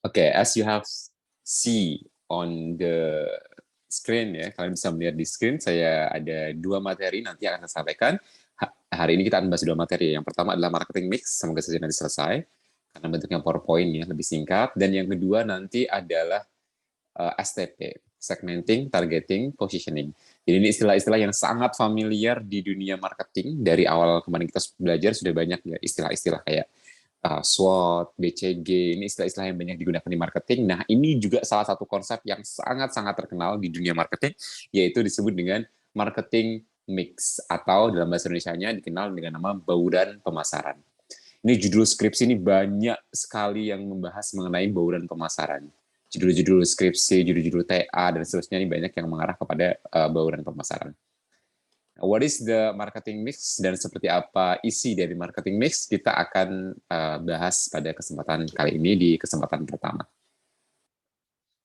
Okay, as you have see on the screen ya, kalian bisa melihat di screen saya ada 2 materi nanti akan saya sampaikan. Hari ini kita akan bahas 2 materi. Yang pertama adalah marketing mix, semoga saja nanti selesai karena bentuknya PowerPoint ya, lebih singkat. Dan yang kedua nanti adalah STP, segmenting, targeting, positioning. Jadi ini istilah-istilah yang sangat familiar di dunia marketing. Dari awal kemarin kita belajar sudah banyak ya istilah-istilah kayak SWOT, BCG, ini istilah-istilah yang banyak digunakan di marketing. Nah, ini juga salah satu konsep yang sangat-sangat terkenal di dunia marketing, yaitu disebut dengan marketing mix, atau dalam bahasa Indonesianya dikenal dengan nama bauran pemasaran. Ini judul skripsi ini banyak sekali yang membahas mengenai bauran pemasaran. Judul-judul skripsi, judul-judul TA, dan seterusnya ini banyak yang mengarah kepada bauran pemasaran. What is the marketing mix dan seperti apa isi dari marketing mix kita akan bahas pada kesempatan kali ini di kesempatan pertama.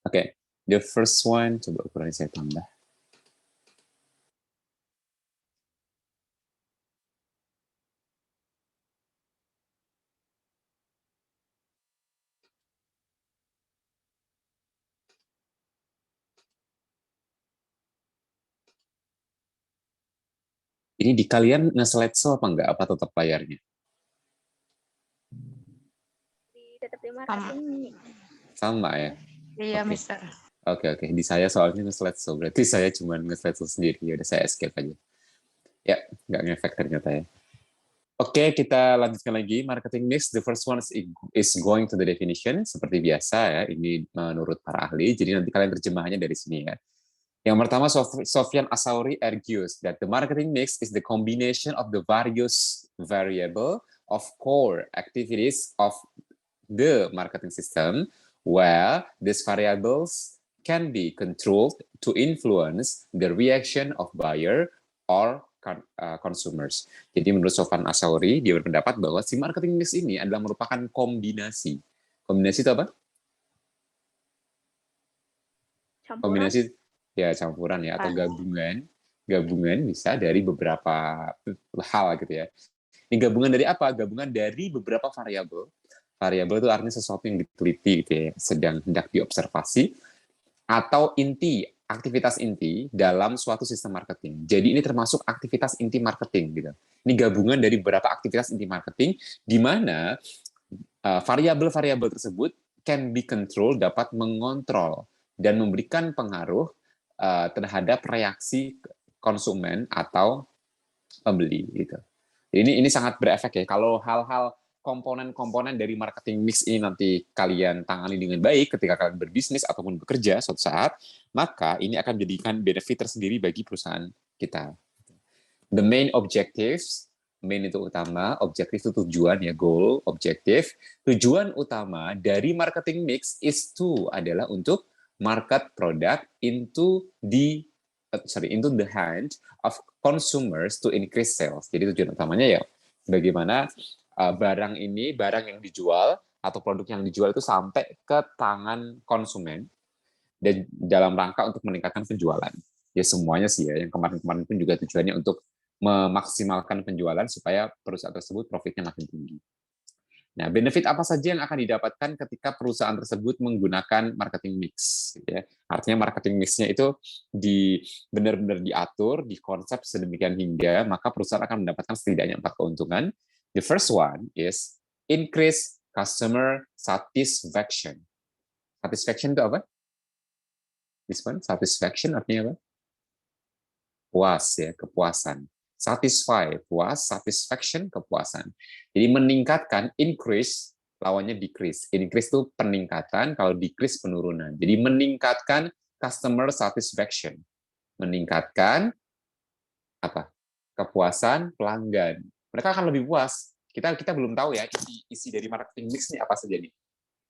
Oke, the first one, coba ukurannya saya tambah. Ini di kalian nge-slideshow apa enggak? Apa tetap layarnya? Tetap di marketing. Sama ya? Iya, okay. Mister. Oke. Di saya soalnya nge-slideshow. Berarti saya cuma nge-slideshow sendiri. Ya udah saya escape aja. Ya, nggak ngefek ternyata ya. Oke, kita lanjutkan lagi. Marketing mix, the first one is going to the definition. Seperti biasa ya, ini menurut para ahli. Jadi nanti kalian terjemahannya dari sini ya. Yang pertama, Sofyan Asauri argues that the marketing mix is the combination of the various variable of core activities of the marketing system, where these variables can be controlled to influence the reaction of buyer or consumers. Jadi menurut Sofyan Asauri, dia berpendapat bahwa si marketing mix ini adalah merupakan kombinasi. Kombinasi itu apa? Campuran. Kombinasi ya campuran ya, atau gabungan bisa dari beberapa hal gitu ya. Ini gabungan dari apa? Gabungan dari beberapa variabel. Variabel itu artinya sesuatu yang diteliti gitu ya, sedang hendak diobservasi, atau aktivitas inti dalam suatu sistem marketing. Jadi ini termasuk aktivitas inti marketing gitu. Ini gabungan dari beberapa aktivitas inti marketing di mana variabel-variabel tersebut can be control, dapat mengontrol dan memberikan pengaruh terhadap reaksi konsumen atau pembeli gitu. Ini sangat berefek ya. Kalau hal-hal komponen-komponen dari marketing mix ini nanti kalian tangani dengan baik ketika kalian berbisnis ataupun bekerja suatu saat, maka ini akan menjadikan benefit tersendiri bagi perusahaan kita. The main objectives, main itu utama, objektif itu tujuan ya, goal, objektif. Tujuan utama dari marketing mix adalah untuk market product into the hand of consumers to increase sales. Jadi tujuan utamanya ya bagaimana barang yang dijual atau produk yang dijual itu sampai ke tangan konsumen dan dalam rangka untuk meningkatkan penjualan. Ya semuanya sih ya, yang kemarin-kemarin pun juga tujuannya untuk memaksimalkan penjualan supaya perusahaan tersebut profitnya makin tinggi. Nah, benefit apa saja yang akan didapatkan ketika perusahaan tersebut menggunakan marketing mix? Ya. Artinya marketing mix-nya itu benar-benar diatur, dikonsep sedemikian hingga, maka perusahaan akan mendapatkan setidaknya 4 keuntungan. The first one is increase customer satisfaction. Satisfaction itu apa? This one, satisfaction artinya apa? Puas ya, kepuasan. Satisfy, puas, satisfaction, kepuasan. Jadi meningkatkan, increase, lawannya decrease. Increase itu peningkatan, kalau decrease penurunan. Jadi meningkatkan customer satisfaction. Meningkatkan apa? Kepuasan pelanggan. Mereka akan lebih puas. Kita belum tahu ya isi dari marketing mix ini apa saja nih.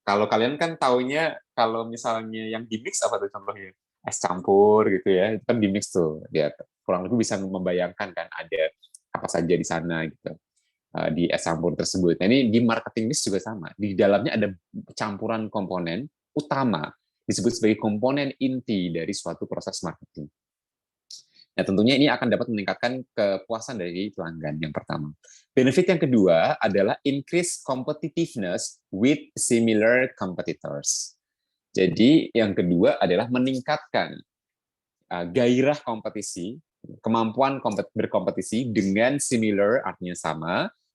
Kalau kalian kan taunya kalau misalnya yang di mix apa tuh contohnya? Es campur gitu ya, itu kan di mix tuh. Ya, kurang lebih bisa membayangkan kan ada apa saja di sana gitu di es campur tersebut. Nah, ini di marketing mix juga sama. Di dalamnya ada campuran komponen utama disebut sebagai komponen inti dari suatu proses marketing. Nah, tentunya ini akan dapat meningkatkan kepuasan dari pelanggan yang pertama. Benefit yang kedua adalah increase competitiveness with similar competitors. Jadi yang kedua adalah meningkatkan gairah kompetisi, kemampuan berkompetisi dengan similar artinya sama,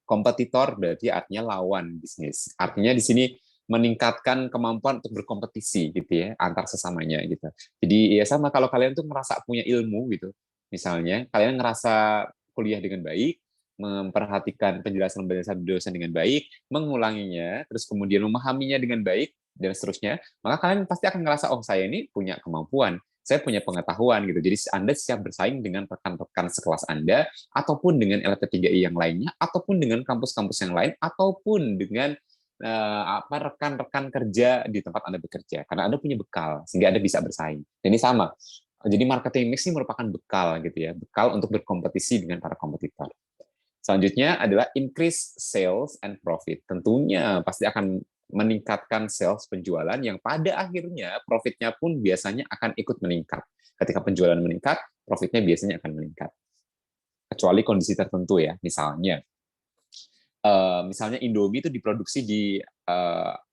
kompetitor berarti artinya lawan bisnis. Artinya di sini meningkatkan kemampuan untuk berkompetisi gitu ya antar sesamanya gitu. Jadi ya sama kalau kalian tuh merasa punya ilmu gitu. Misalnya kalian ngerasa kuliah dengan baik, memperhatikan penjelasan dosen dengan baik, mengulanginya, terus kemudian memahaminya dengan baik dan seterusnya, maka kalian pasti akan ngerasa oh saya ini punya kemampuan, saya punya pengetahuan gitu. Jadi Anda siap bersaing dengan rekan-rekan sekelas Anda, ataupun dengan LPT3I yang lainnya, ataupun dengan kampus-kampus yang lain, ataupun dengan rekan-rekan kerja di tempat Anda bekerja. Karena Anda punya bekal, sehingga Anda bisa bersaing. Dan ini sama. Jadi marketing mix ini merupakan bekal gitu ya, bekal untuk berkompetisi dengan para kompetitor. Selanjutnya adalah increase sales and profit. Tentunya pasti akan meningkatkan sales penjualan yang pada akhirnya profitnya pun biasanya akan ikut meningkat. Ketika penjualan meningkat, profitnya biasanya akan meningkat. Kecuali kondisi tertentu ya, misalnya Indomie itu diproduksi di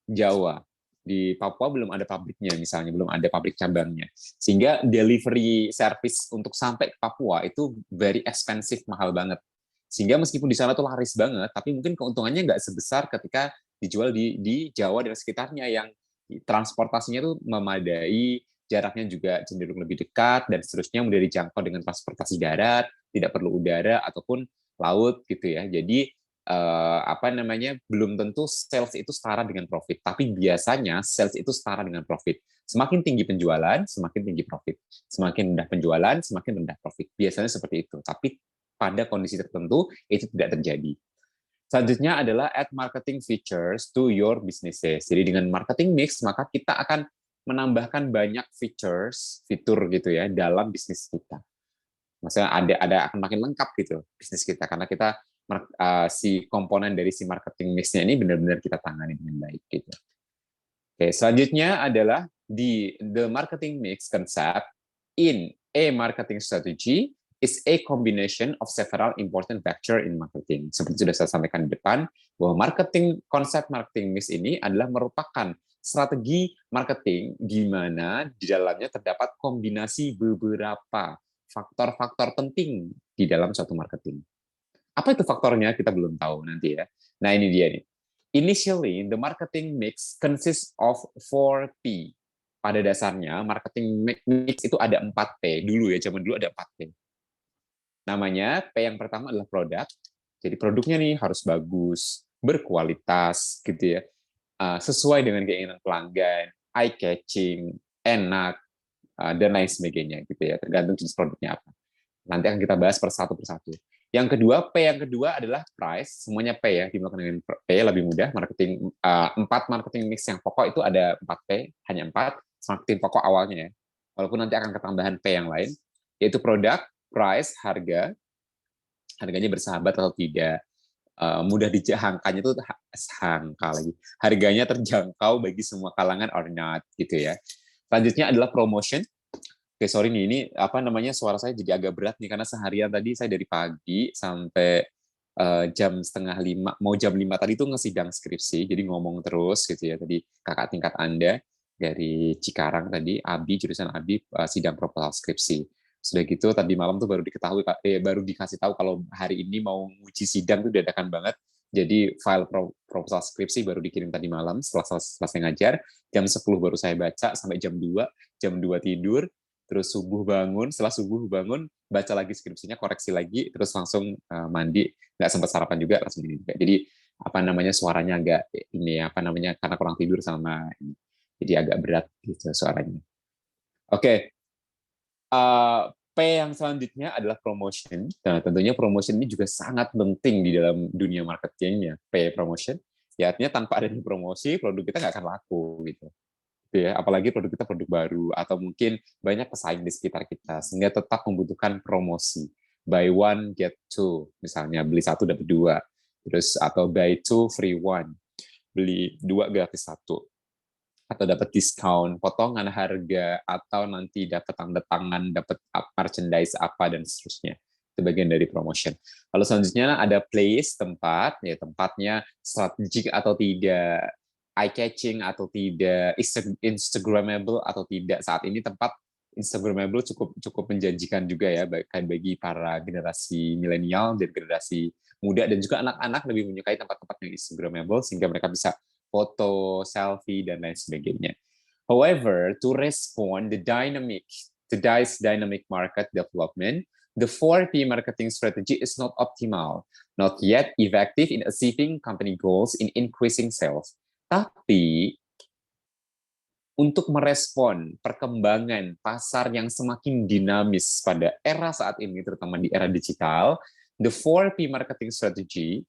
Jawa, di Papua belum ada pabriknya misalnya, belum ada pabrik cabangnya, sehingga delivery service untuk sampai ke Papua itu very expensive, mahal banget, sehingga meskipun di sana tuh laris banget, tapi mungkin keuntungannya nggak sebesar ketika dijual di Jawa dan sekitarnya yang transportasinya tuh memadai, jaraknya juga cenderung lebih dekat dan seterusnya, mudah dijangkau dengan transportasi darat, tidak perlu udara ataupun laut gitu ya. Jadi belum tentu sales itu setara dengan profit, tapi biasanya sales itu setara dengan profit. Semakin tinggi penjualan, semakin tinggi profit. Semakin rendah penjualan, semakin rendah profit. Biasanya seperti itu. Tapi pada kondisi tertentu itu tidak terjadi. Selanjutnya adalah add marketing features to your businesses. Jadi dengan marketing mix, maka kita akan menambahkan banyak fitur gitu ya dalam bisnis kita. Maksudnya ada akan makin lengkap gitu bisnis kita, karena kita si komponen dari si marketing mix-nya ini benar-benar kita tangani dengan baik gitu. Oke, selanjutnya adalah the marketing mix concept in a marketing strategy is a combination of several important factor in marketing. Seperti sudah saya sampaikan di depan, bahwa konsep marketing mix ini adalah merupakan strategi marketing di mana di dalamnya terdapat kombinasi beberapa faktor-faktor penting di dalam suatu marketing. Apa itu faktornya? Kita belum tahu nanti ya. Nah, ini dia nih. Initially, the marketing mix consists of 4P. Pada dasarnya, marketing mix itu ada 4P. Dulu ya, zaman dulu ada 4P. Namanya, P yang pertama adalah produk. Jadi produknya nih harus bagus, berkualitas, gitu ya. Sesuai dengan keinginan pelanggan, eye-catching, enak, dan lain sebagainya, gitu ya. Tergantung jenis produknya apa. Nanti akan kita bahas persatu persatu. Yang kedua, P yang kedua adalah price. Semuanya P ya, dimulakan dengan P, lebih mudah. Marketing 4 marketing mix yang pokok itu ada 4P, hanya 4 marketing pokok awalnya ya. Walaupun nanti akan ketambahan P yang lain, yaitu produk, price, harga, harganya bersahabat atau tidak, mudah dijangkaunya itu angka lagi. Harganya terjangkau bagi semua kalangan or not gitu ya. Selanjutnya adalah promotion. Oke, sorry nih, ini suara saya jadi agak berat nih karena seharian tadi saya dari pagi sampai jam setengah 5, mau jam 5 tadi tuh ngesidang skripsi, jadi ngomong terus gitu ya. Tadi kakak tingkat Anda dari Cikarang tadi, jurusan Abi, sidang proposal skripsi. Sudah gitu tadi malam tuh baru dikasih tahu kalau hari ini mau uji sidang tuh dadakan banget. Jadi file proposal skripsi baru dikirim tadi malam setelah selesai ngajar. Jam 10 baru saya baca sampai jam 2 tidur, terus setelah subuh bangun, baca lagi skripsinya, koreksi lagi, terus langsung mandi, nggak sempat sarapan juga, langsung ini juga. Jadi suaranya agak karena kurang tidur sama ini. Jadi agak berat gitu suaranya. Oke. P yang selanjutnya adalah promotion. Nah, tentunya promotion ini juga sangat penting di dalam dunia marketingnya. P promotion, ya artinya tanpa adanya promosi, produk kita nggak akan laku gitu. Ya, apalagi produk kita produk baru atau mungkin banyak pesaing di sekitar kita, sehingga tetap membutuhkan promosi. Buy one get two, misalnya beli 1 dapat 2, terus atau buy 2 free 1, beli 2 gratis 1. atau dapat diskon, potongan harga, atau nanti dapat tanda tangan, dapat merchandise apa dan seterusnya. Itu bagian dari promotion. Lalu selanjutnya ada place, tempat, ya tempatnya strategik atau tidak, eye catching atau tidak, instagramable atau tidak. Saat ini tempat instagramable cukup cukup menjanjikan juga ya bagi para generasi milenial dan generasi muda, dan juga anak-anak lebih menyukai tempat-tempat yang instagramable sehingga mereka bisa foto, selfie, dan lain sebagainya. However, to respond today's dynamic market development, the 4P marketing strategy is not optimal, not yet effective in achieving company goals in increasing sales. Tapi, untuk merespon perkembangan pasar yang semakin dinamis pada era saat ini, terutama di era digital, the 4P marketing strategy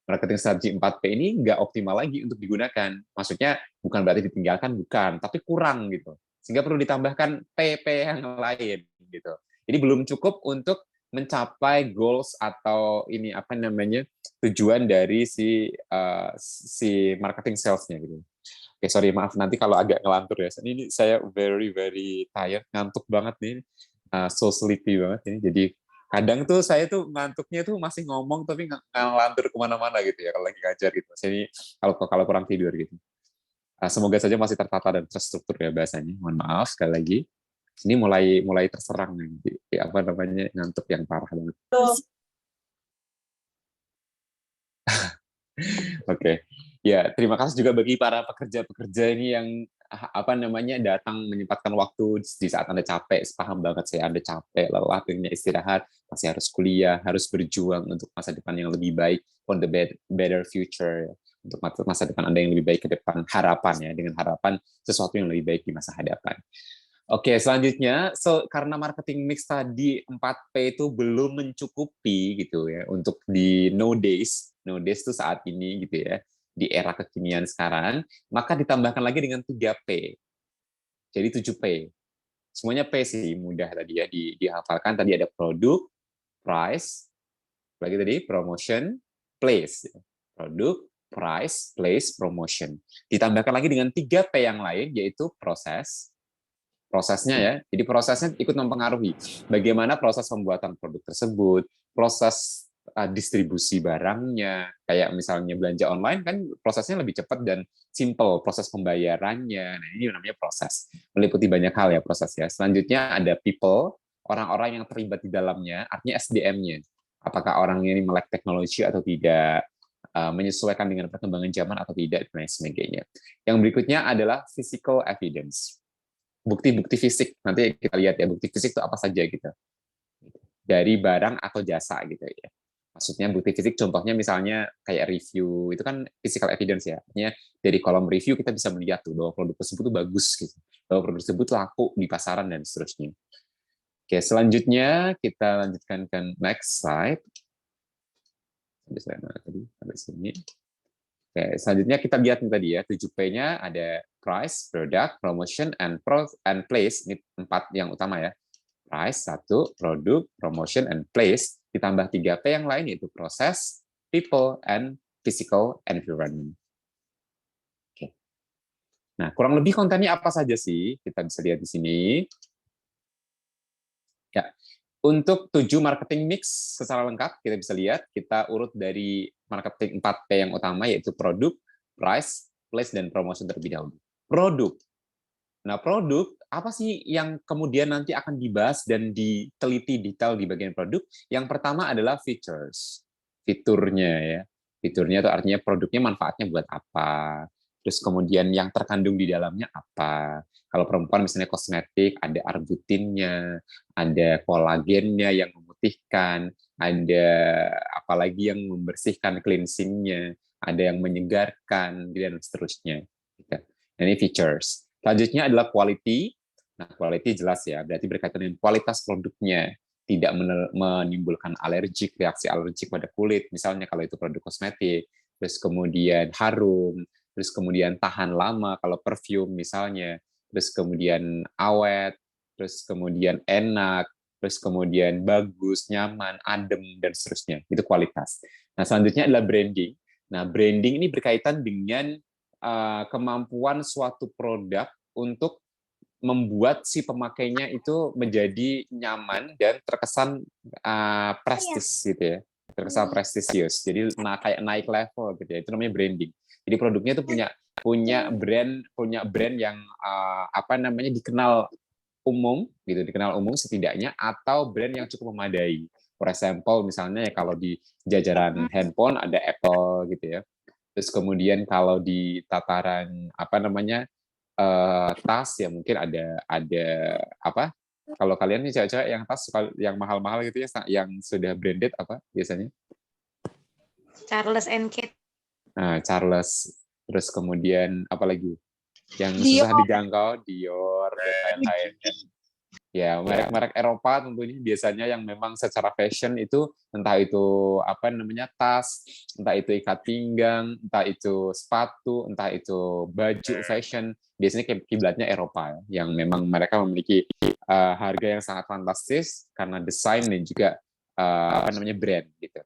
4P ini nggak optimal lagi untuk digunakan. Maksudnya bukan berarti ditinggalkan, bukan, tapi kurang gitu. Sehingga perlu ditambahkan PP yang lain gitu. Jadi belum cukup untuk mencapai goals atau ini apa namanya tujuan dari si marketing salesnya gitu. Oke, sorry maaf nanti kalau agak ngelantur ya. Ini saya very very tired, ngantuk banget nih, so sleepy banget ini. Jadi kadang tuh saya tuh ngantuknya tuh masih ngomong tapi ngelantur kemana-mana gitu ya kalau lagi ngajar gitu. Jadi kalau kurang tidur gitu. Semoga saja masih tertata dan terstruktur ya bahasanya. Mohon maaf sekali lagi. Ini mulai terserang nih, apa namanya ngantuk yang parah banget. Oke. Ya, terima kasih juga bagi para pekerja-pekerja ini yang apa namanya datang menyempatkan waktu di saat Anda capek. Paham banget saya Anda capek, lelah, pengennya istirahat, masih harus kuliah, harus berjuang untuk masa depan yang lebih baik, for the better future, untuk masa depan Anda yang lebih baik ke depan, harapan ya, dengan harapan sesuatu yang lebih baik di masa hadapan. Oke, selanjutnya, karena marketing mix tadi 4P itu belum mencukupi gitu ya untuk di nowadays itu saat ini gitu ya, di era kekinian sekarang, maka ditambahkan lagi dengan 3P. Jadi 7P. Semuanya P sih, mudah tadi ya dihafalkan. Tadi ada produk, price, lagi tadi promotion, place. Produk, price, place, promotion. Ditambahkan lagi dengan 3P yang lain, yaitu prosesnya ya. Jadi prosesnya ikut mempengaruhi bagaimana proses pembuatan produk tersebut, proses distribusi barangnya, kayak misalnya belanja online kan prosesnya lebih cepat dan simple, proses pembayarannya. Nah, ini namanya proses. Meliputi banyak hal ya prosesnya. Selanjutnya ada people, orang-orang yang terlibat di dalamnya, artinya SDM-nya. Apakah orangnya ini melek teknologi atau tidak, menyesuaikan dengan perkembangan zaman atau tidak, dan lain sebagainya. Yang berikutnya adalah physical evidence. Bukti-bukti fisik, nanti kita lihat ya bukti fisik itu apa saja gitu, dari barang atau jasa gitu ya. Maksudnya bukti fisik contohnya misalnya kayak review, itu kan physical evidence ya, artinya dari kolom review kita bisa melihat tuh bahwa produk tersebut tuh bagus gitu, bahwa produk tersebut laku di pasaran dan seterusnya. Oke, selanjutnya kita lanjutkan ke next slide. Sampai sini. Oke, selanjutnya kita lihat nih tadi ya, 7P-nya ada price, product, promotion, and place. Ini 4 yang utama ya. Price, 1, produk, promotion, and place. Ditambah 3P yang lain, yaitu proses, people, and physical environment. Oke. Nah, kurang lebih kontennya apa saja sih? Kita bisa lihat di sini. Ya, untuk 7 marketing mix secara lengkap, kita bisa lihat, kita urut dari marketing 4P yang utama, yaitu produk, price, place, dan promotion terlebih dahulu. Produk. Nah, produk, apa sih yang kemudian nanti akan dibahas dan diteliti detail di bagian produk? Yang pertama adalah features. Fiturnya ya. Fiturnya itu artinya produknya manfaatnya buat apa. Terus kemudian yang terkandung di dalamnya apa. Kalau perempuan misalnya kosmetik, ada arbutinnya, ada kolagennya yang memutihkan, ada apalagi yang membersihkan cleansingnya, ada yang menyegarkan, dan seterusnya. Nah, ini features. Selanjutnya adalah quality. Nah, quality jelas ya, berarti berkaitan dengan kualitas produknya, tidak menimbulkan reaksi alergik pada kulit, misalnya kalau itu produk kosmetik, terus kemudian harum, terus kemudian tahan lama kalau perfume misalnya, terus kemudian awet, terus kemudian enak, terus kemudian bagus, nyaman, adem, dan seterusnya. Itu kualitas. Nah, selanjutnya adalah branding. Nah, branding ini berkaitan dengan kemampuan suatu produk untuk membuat si pemakainya itu menjadi nyaman dan terkesan prestis gitu ya, terkesan prestisius. Jadi kayak naik level gitu ya. Itu namanya branding. Jadi produknya itu punya brand yang apa namanya dikenal umum gitu, dikenal umum setidaknya, atau brand yang cukup memadai. For example, misalnya ya kalau di jajaran handphone ada Apple gitu ya. Terus kemudian kalau di tataran apa namanya tas ya mungkin ada apa? Kalau kalian nih cewek-cewek yang tas yang mahal-mahal gitu ya, yang sudah branded apa biasanya? Charles and Kate. Nah, Charles. Terus kemudian apa lagi? Yang Dior. susah dijangkau, Dior dan lain-lain. Ya, merek-merek Eropa tentunya biasanya yang memang secara fashion itu entah itu apa namanya tas, entah itu ikat pinggang, entah itu sepatu, entah itu baju fashion, biasanya kiblatnya Eropa ya, yang memang mereka memiliki harga yang sangat fantastis karena desain dan juga apa namanya brand gitu.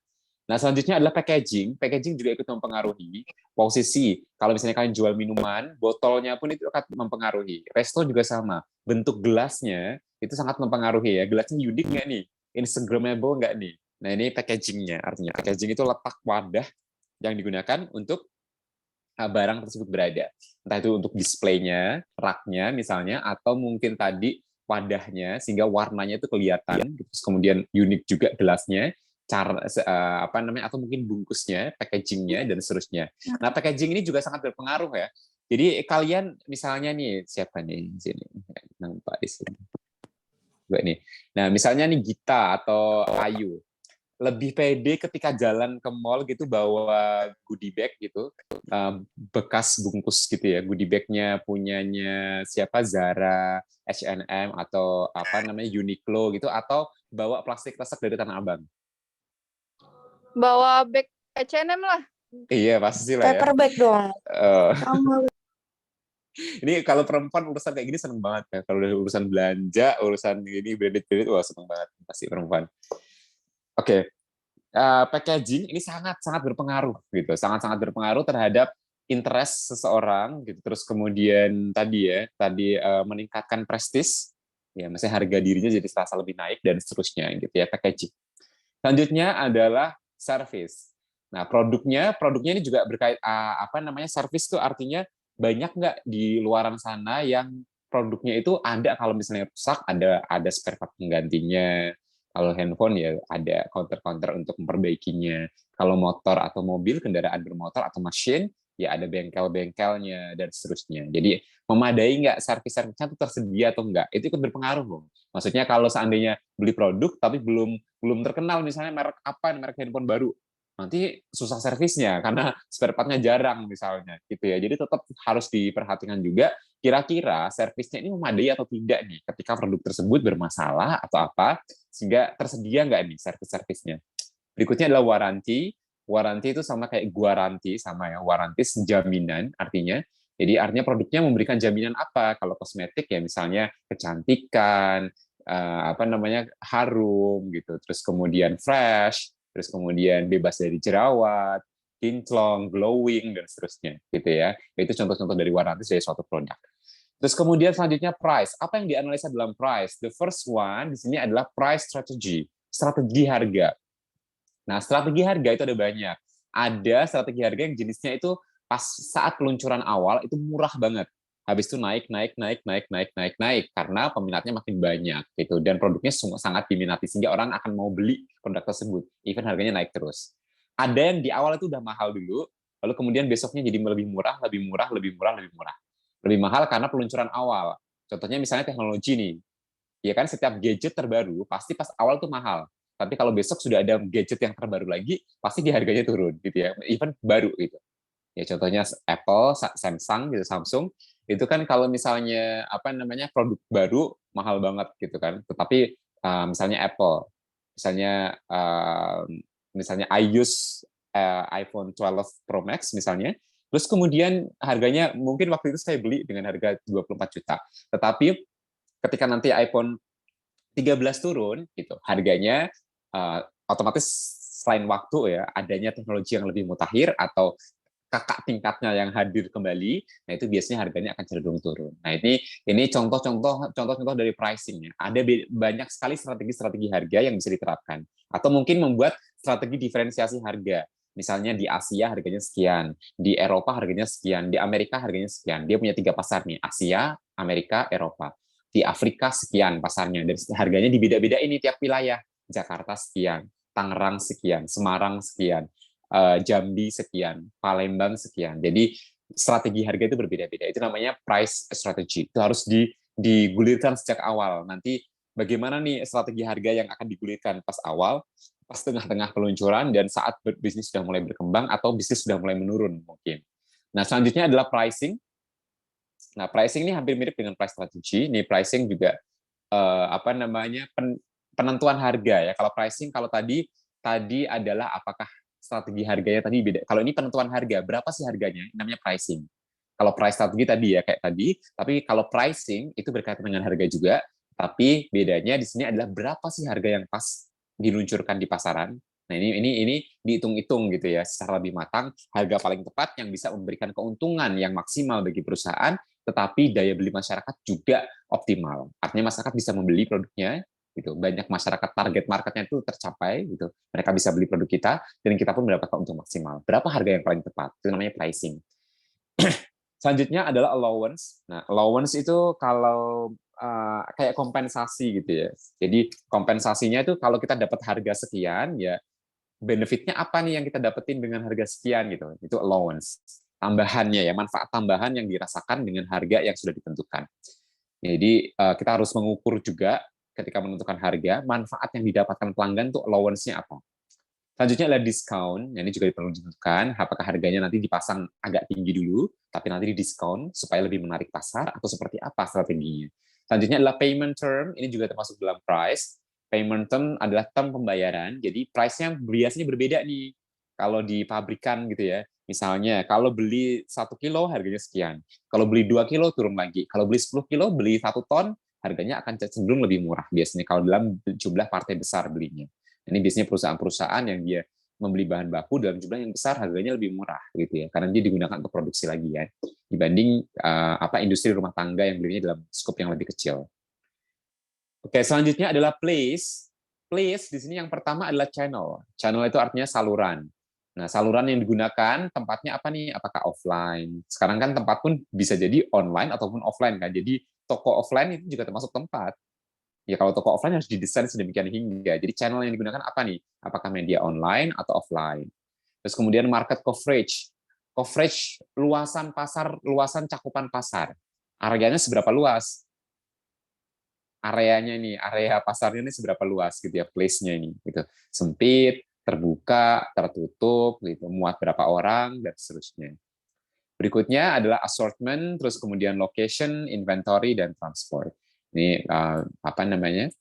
Nah, selanjutnya adalah packaging. Packaging juga ikut mempengaruhi posisi. Kalau misalnya kalian jual minuman, botolnya pun itu akan mempengaruhi. Resto juga sama. Bentuk gelasnya itu sangat mempengaruhi ya. Gelasnya unik nggak nih? Instagramable nggak nih? Nah, ini packagingnya. Artinya packaging itu letak wadah yang digunakan untuk barang tersebut berada. Entah itu untuk displaynya, raknya misalnya, atau mungkin tadi wadahnya sehingga warnanya itu kelihatan, terus kemudian unik juga gelasnya, cara apa namanya, atau mungkin bungkusnya, packagingnya dan seterusnya. Nah, packaging ini juga sangat berpengaruh ya. Jadi kalian misalnya nih siapa nih di sini? Nampak di sini. Nih. Nah, misalnya nih Gita atau Ayu lebih pede ketika jalan ke mall gitu bawa goodie bag gitu, bekas bungkus gitu ya, goodie bagnya punyanya siapa, Zara, H&M atau apa namanya Uniqlo gitu, atau bawa plastik resek dari Tanah Abang. Bawa bag H&M lah. Iya pasti lah ya. Paper bag dong. Ini kalau perempuan urusan kayak gini seneng banget ya. Kalau udah urusan belanja, urusan ini branded, wah seneng banget pasti perempuan. Oke. Packaging ini sangat-sangat berpengaruh gitu, sangat-sangat berpengaruh terhadap interest seseorang gitu. Terus kemudian tadi meningkatkan prestis, ya maksudnya harga dirinya jadi terasa lebih naik dan seterusnya gitu ya, packaging. Selanjutnya adalah service. Nah, produknya ini juga berkait apa namanya, service itu artinya banyak nggak di luaran sana yang produknya itu ada, kalau misalnya rusak ada spare part penggantinya. Kalau handphone ya ada counter-counter untuk memperbaikinya. Kalau motor atau mobil, kendaraan bermotor atau mesin, ya ada bengkel-bengkelnya dan seterusnya. Jadi memadai nggak, servis-servisnya itu tersedia atau enggak, itu ikut berpengaruh loh. Maksudnya kalau seandainya beli produk tapi belum terkenal, misalnya merek handphone baru, nanti susah servisnya karena spare part-nya jarang misalnya gitu ya. Jadi tetap harus diperhatikan juga kira-kira servisnya ini memadai atau tidak nih ketika produk tersebut bermasalah atau apa, sehingga tersedia nggak nih servis-servisnya. Berikutnya adalah waranti. Waranti itu sama kayak guaranti, sama ya, warantis jaminan artinya. Jadi artinya produknya memberikan jaminan apa? Kalau kosmetik ya misalnya kecantikan, apa namanya, harum gitu, terus kemudian fresh, terus kemudian bebas dari jerawat, kinclong, glowing dan seterusnya gitu ya. Itu contoh-contoh dari warantis dari suatu produk. Terus kemudian selanjutnya price. Apa yang dianalisa dalam price? The first one di sini adalah price strategy, strategi harga. Nah, strategi harga itu ada banyak. Ada strategi harga yang jenisnya itu pas saat peluncuran awal itu murah banget. Habis itu naik karena peminatnya makin banyak gitu, dan produknya sangat diminati sehingga orang akan mau beli produk tersebut. Even harganya naik terus. Ada yang di awal itu udah mahal dulu, lalu kemudian besoknya jadi lebih murah. Lebih mahal karena peluncuran awal. Contohnya misalnya teknologi nih. Ya kan, setiap gadget terbaru pasti pas awal tuh mahal. Tapi kalau besok sudah ada gadget yang terbaru lagi, pasti di harganya turun gitu ya. Even baru gitu. Ya contohnya Apple, Samsung gitu, Samsung itu kan kalau misalnya apa namanya produk baru mahal banget gitu kan. Tetapi misalnya Apple, misalnya I use iPhone 12 Pro Max misalnya, terus kemudian harganya mungkin waktu itu saya beli dengan harga 24 juta. Tetapi ketika nanti iPhone 13 turun gitu, harganya otomatis selain waktu ya, adanya teknologi yang lebih mutakhir atau kakak tingkatnya yang hadir kembali, nah itu biasanya harganya akan cenderung turun. Nah ini contoh-contoh dari pricing-nya. Ada banyak sekali strategi-strategi harga yang bisa diterapkan, atau mungkin membuat strategi diferensiasi harga. Misalnya di Asia harganya sekian, di Eropa harganya sekian, di Amerika harganya sekian. Dia punya 3 pasar nih, Asia, Amerika, Eropa. Di Afrika sekian pasarnya, dan harganya dibeda-beda ini tiap wilayah. Jakarta sekian, Tangerang sekian, Semarang sekian, Jambi sekian, Palembang sekian. Jadi strategi harga itu berbeda-beda. Itu namanya price strategy. Itu harus digulirkan sejak awal. Nanti bagaimana nih strategi harga yang akan digulirkan pas awal, pas tengah-tengah peluncuran, dan saat bisnis sudah mulai berkembang atau bisnis sudah mulai menurun mungkin. Nah, selanjutnya adalah pricing. Nah, pricing ini hampir mirip dengan price strategy. Ini pricing juga apa namanya penentuan harga ya. Kalau pricing, kalau tadi adalah apakah strategi harganya tadi beda. Kalau ini penentuan harga, berapa sih harganya? Ini namanya pricing. Kalau price strategi tadi ya kayak tadi, tapi kalau pricing itu berkaitan dengan harga juga, tapi bedanya di sini adalah berapa sih harga yang pas diluncurkan di pasaran. Nah, ini dihitung-hitung gitu ya secara lebih matang, harga paling tepat yang bisa memberikan keuntungan yang maksimal bagi perusahaan, tetapi daya beli masyarakat juga optimal. Artinya masyarakat bisa membeli produknya gitu. Banyak masyarakat target marketnya itu tercapai gitu. Mereka bisa beli produk kita dan kita pun mendapatkan untung maksimal. Berapa harga yang paling tepat? Itu namanya pricing. Selanjutnya adalah allowance. Nah, allowance itu kalau kayak kompensasi gitu ya. Jadi kompensasinya itu kalau kita dapat harga sekian, ya benefitnya apa nih yang kita dapetin dengan harga sekian gitu. Itu allowance. Tambahannya ya, manfaat tambahan yang dirasakan dengan harga yang sudah ditentukan. Jadi kita harus mengukur juga ketika menentukan harga, manfaat yang didapatkan pelanggan itu allowance-nya apa. Selanjutnya adalah diskon, ini juga perlu ditentukan, apakah harganya nanti dipasang agak tinggi dulu, tapi nanti didiskon supaya lebih menarik pasar, atau seperti apa strateginya. Selanjutnya adalah payment term, ini juga termasuk dalam price. Payment term adalah term pembayaran, jadi price-nya biasanya berbeda nih, kalau di pabrikan gitu ya. Misalnya, kalau beli 1 kilo harganya sekian, kalau beli 2 kilo turun lagi, kalau beli 10 kilo, beli 1 ton, harganya akan cenderung lebih murah biasanya kalau dalam jumlah partai besar belinya. Ini biasanya perusahaan-perusahaan yang dia membeli bahan baku dalam jumlah yang besar harganya lebih murah gitu ya, karena dia digunakan untuk produksi lagi ya, dibanding industri rumah tangga yang belinya dalam skop yang lebih kecil. Oke, selanjutnya adalah place. Place di sini yang pertama adalah channel. Channel itu artinya saluran. Nah, saluran yang digunakan tempatnya apa nih? Apakah offline? Sekarang kan tempat pun bisa jadi online ataupun offline kan. Jadi toko offline itu juga termasuk tempat. Ya kalau toko offline harus didesain sedemikian hingga. Jadi channel yang digunakan apa nih? Apakah media online atau offline? Terus kemudian market coverage. Coverage luasan pasar, luasan cakupan pasar. Areanya seberapa luas? Areanya ini, area pasarnya ini seberapa luas gitu ya, place-nya ini gitu. Sempit, terbuka, tertutup gitu, muat berapa orang dan seterusnya. Berikutnya adalah assortment, terus kemudian location, inventory dan transport. Ini apa namanya?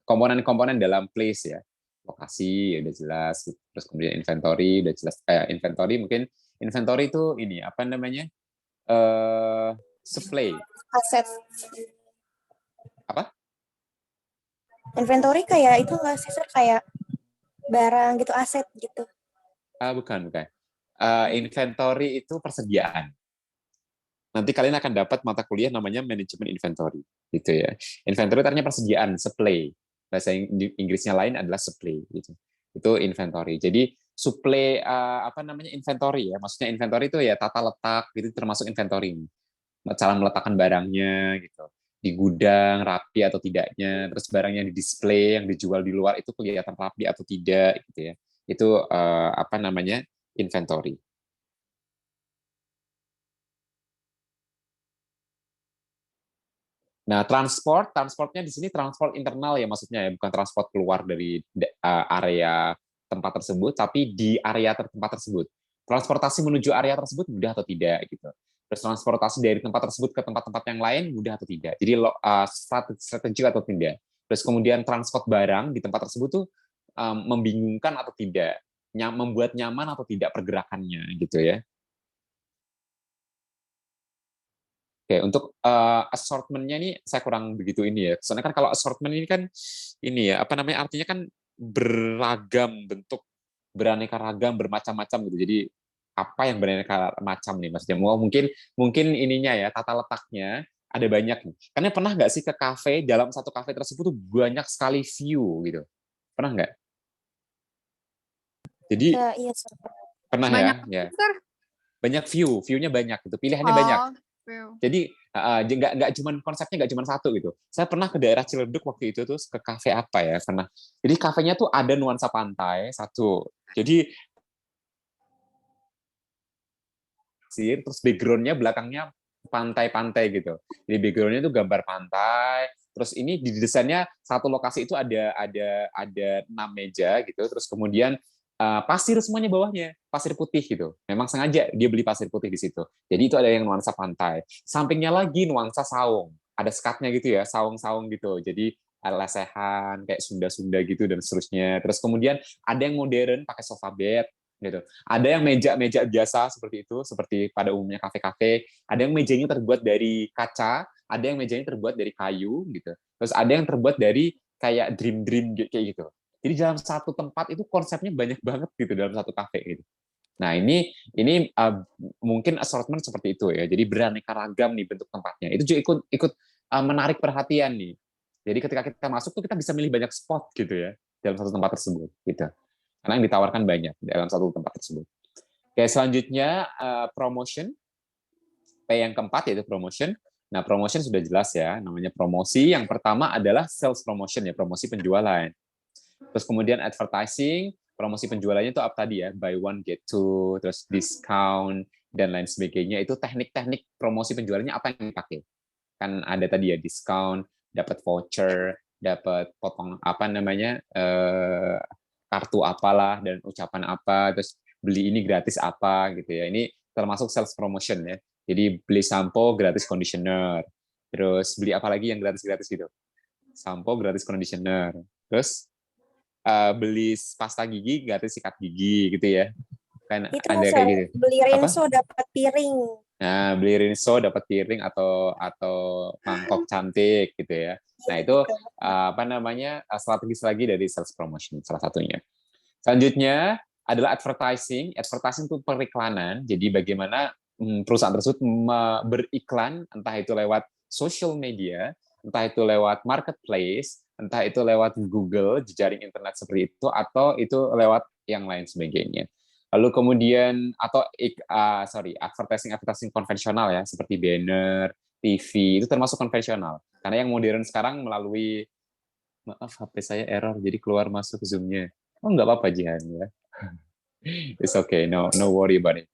Komponen-komponen dalam place ya. Lokasi udah jelas, terus kemudian inventory udah jelas. Inventory mungkin inventory itu ini apa namanya? Supply. Aset. Apa? Inventory kayak itu nggak sih, Sir? Kayak barang gitu, aset gitu. Bukan. Inventory itu persediaan. Nanti kalian akan dapat mata kuliah namanya manajemen inventory, gitu ya. Inventory artinya persediaan, supply. Bahasa Inggrisnya lain adalah supply, gitu. Itu inventory. Jadi supply apa namanya inventory ya. Maksudnya inventory itu ya tata letak, gitu termasuk inventory. Cara meletakkan barangnya, gitu. Di gudang rapi atau tidaknya, terus barang yang di display, yang dijual di luar itu kelihatan rapi atau tidak, gitu ya. Itu apa namanya inventory. Nah, transportnya di sini transport internal ya maksudnya ya, bukan transport keluar dari area tempat tersebut, tapi di area tempat tersebut. Transportasi menuju area tersebut mudah atau tidak gitu. Terus transportasi dari tempat tersebut ke tempat-tempat yang lain mudah atau tidak. Jadi strategi atau tidak. Terus kemudian transport barang di tempat tersebut tuh membingungkan atau tidak, membuat nyaman atau tidak pergerakannya gitu ya. Oke, untuk assortment-nya ini saya kurang begitu ini ya. Soalnya kan kalau assortment ini kan ini ya, apa namanya artinya kan beragam bentuk, beraneka ragam, bermacam-macam gitu. Jadi apa yang beraneka macam nih maksudnya. Mungkin ininya ya, tata letaknya ada banyak nih. Karena pernah nggak sih ke kafe, dalam satu kafe tersebut tuh banyak sekali view gitu. Pernah nggak? Jadi Ya, iya sih. pernah ya, Banyak ya. Sir. Banyak view-nya banyak gitu, pilihannya banyak. View. Jadi nggak cuma konsepnya nggak cuma satu gitu. Saya pernah ke daerah Ciledug waktu itu tuh ke kafe apa ya pernah. Jadi kafenya tuh ada nuansa pantai satu. Jadi terus background-nya belakangnya pantai-pantai gitu. Jadi background-nya itu gambar pantai. Terus ini di desainnya satu lokasi itu ada 6 meja gitu. Terus kemudian pasir semuanya bawahnya, pasir putih gitu. Memang sengaja dia beli pasir putih di situ. Jadi itu ada yang nuansa pantai. Sampingnya lagi nuansa saung. Ada skatnya gitu ya, saung-saung gitu. Jadi lesehan kayak Sunda-Sunda gitu dan seterusnya. Terus kemudian ada yang modern pakai sofa bed gitu. Ada yang meja-meja biasa seperti itu, seperti pada umumnya kafe-kafe. Ada yang mejanya terbuat dari kaca, ada yang mejanya terbuat dari kayu gitu. Terus ada yang terbuat dari kayak dream kayak gitu. Jadi dalam satu tempat itu konsepnya banyak banget gitu dalam satu kafe gitu. Nah, ini mungkin assortment seperti itu ya. Jadi beraneka ragam nih bentuk tempatnya. Itu juga ikut menarik perhatian nih. Jadi ketika kita masuk tuh kita bisa milih banyak spot gitu ya dalam satu tempat tersebut gitu. Karena yang ditawarkan banyak dalam satu tempat tersebut. Oke, selanjutnya promotion. P yang keempat yaitu promotion. Nah, promotion sudah jelas ya, namanya promosi. Yang pertama adalah sales promotion ya, promosi penjualan. Terus kemudian advertising, promosi penjualannya itu apa tadi ya, buy one get two, terus discount dan lain sebagainya. Itu teknik-teknik promosi penjualannya apa yang dipakai? Kan ada tadi ya diskon, dapat voucher, dapat potong apa namanya kartu apalah dan ucapan apa, terus beli ini gratis apa gitu ya. Ini termasuk sales promotion ya. Jadi beli sampo gratis conditioner, terus beli apa lagi yang gratis-gratis gitu. Sampo gratis conditioner, terus beli pasta gigi gratis sikat gigi gitu ya. Kan Itu ada Mas, kayak gitu. beli Apa? Rinso dapat piring. Nah, beli rinso dapat piring atau mangkok cantik gitu ya. Nah, itu apa namanya strategis lagi dari sales promotion salah satunya. Selanjutnya adalah advertising. Advertising itu periklanan. Jadi bagaimana perusahaan tersebut beriklan, entah itu lewat social media, entah itu lewat marketplace, entah itu lewat Google, jejaring internet seperti itu, atau itu lewat yang lain sebagainya. Lalu kemudian atau advertising konvensional ya, seperti banner, TV, itu termasuk konvensional. Karena yang modern sekarang melalui, maaf HP saya error, jadi keluar masuk Zoom-nya. Oh, nggak apa-apa Jihan ya. It's okay, no worry about it.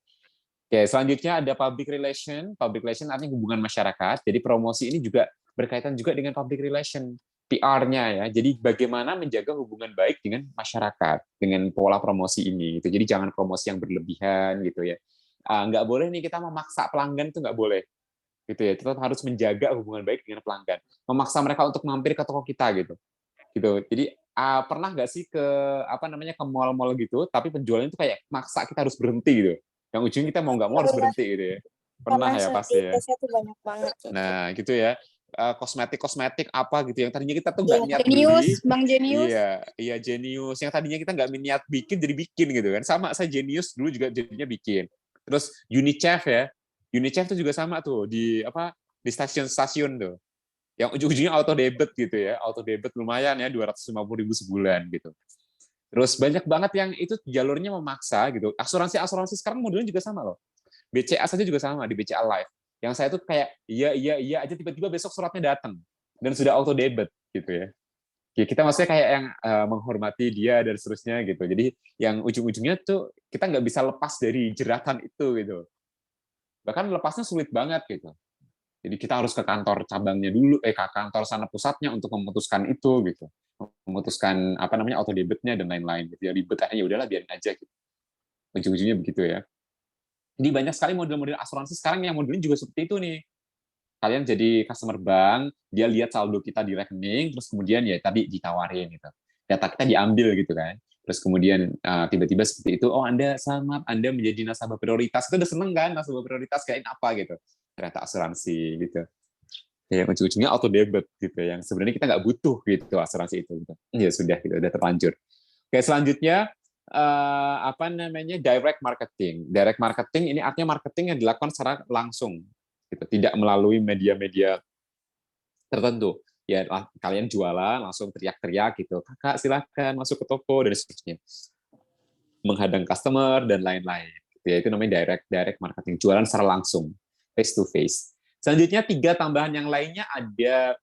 Oke, selanjutnya ada public relation. Public relation artinya hubungan masyarakat. Jadi promosi ini juga berkaitan juga dengan public relation, PR-nya ya. Jadi bagaimana menjaga hubungan baik dengan masyarakat dengan pola promosi ini. Gitu. Jadi jangan promosi yang berlebihan gitu ya. Nggak boleh nih kita memaksa pelanggan itu nggak boleh. Gitu ya. Kita harus menjaga hubungan baik dengan pelanggan. Memaksa mereka untuk mampir ke toko kita gitu. Gitu. Jadi pernah nggak sih ke ke mall-mall gitu, tapi penjualnya itu kayak maksa kita harus berhenti gitu. Yang ujung kita mau nggak mau harus berhenti gitu ya. Pernah ya pasti ya. Itu banyak banget. Nah gitu ya. Kosmetik apa gitu yang tadinya kita tuh nggak niat Genius, beli. Bang Genius. Iya Genius. Yang tadinya kita nggak niat bikin jadi bikin gitu kan. Sama saya Genius dulu juga jadinya bikin. Terus Unichef ya. Unichef tuh juga sama tuh di stasiun-stasiun tuh. Yang ujung-ujungnya auto debit gitu ya. Auto debit lumayan ya 250.000 sebulan gitu. Terus banyak banget yang itu jalurnya memaksa gitu. Asuransi sekarang modelnya juga sama loh. BCA saja juga sama di BCA Live. Yang saya tuh kayak iya aja tiba-tiba besok suratnya datang dan sudah auto debit gitu ya. Ya kita maksudnya kayak yang menghormati dia dan seterusnya gitu. Jadi yang ujung-ujungnya tuh kita nggak bisa lepas dari jeratan itu gitu. Bahkan lepasnya sulit banget gitu. Jadi kita harus ke kantor cabangnya dulu, ke kantor sana pusatnya untuk memutuskan itu gitu, memutuskan auto debitnya dan lain-lain. Gitu. Ya ribet aja, ya udahlah biarin aja. Gitu. Ujung-ujungnya begitu ya. Jadi banyak sekali model-model asuransi sekarang yang modelnya juga seperti itu nih. Kalian jadi customer bank, dia lihat saldo kita di rekening, terus kemudian ya tadi ditawarin gitu. Data kita diambil gitu kan. Terus kemudian tiba-tiba seperti itu, oh Anda selamat, Anda menjadi nasabah prioritas. Itu udah seneng kan nasabah prioritas kayak apa gitu. Ternyata asuransi gitu. Ya, ujung-ujungnya auto debit gitu yang sebenarnya kita nggak butuh gitu asuransi itu gitu. Ya sudah gitu, udah terlanjur. Oke, selanjutnya apa namanya direct marketing. Direct marketing ini artinya marketing yang dilakukan secara langsung, gitu. Tidak melalui media-media tertentu. Ya kalian jualan langsung teriak-teriak gitu, kakak silahkan masuk ke toko dan seterusnya, menghadang customer dan lain-lain. Ya itu namanya direct marketing, jualan secara langsung, face to face. Selanjutnya 3 tambahan yang lainnya ada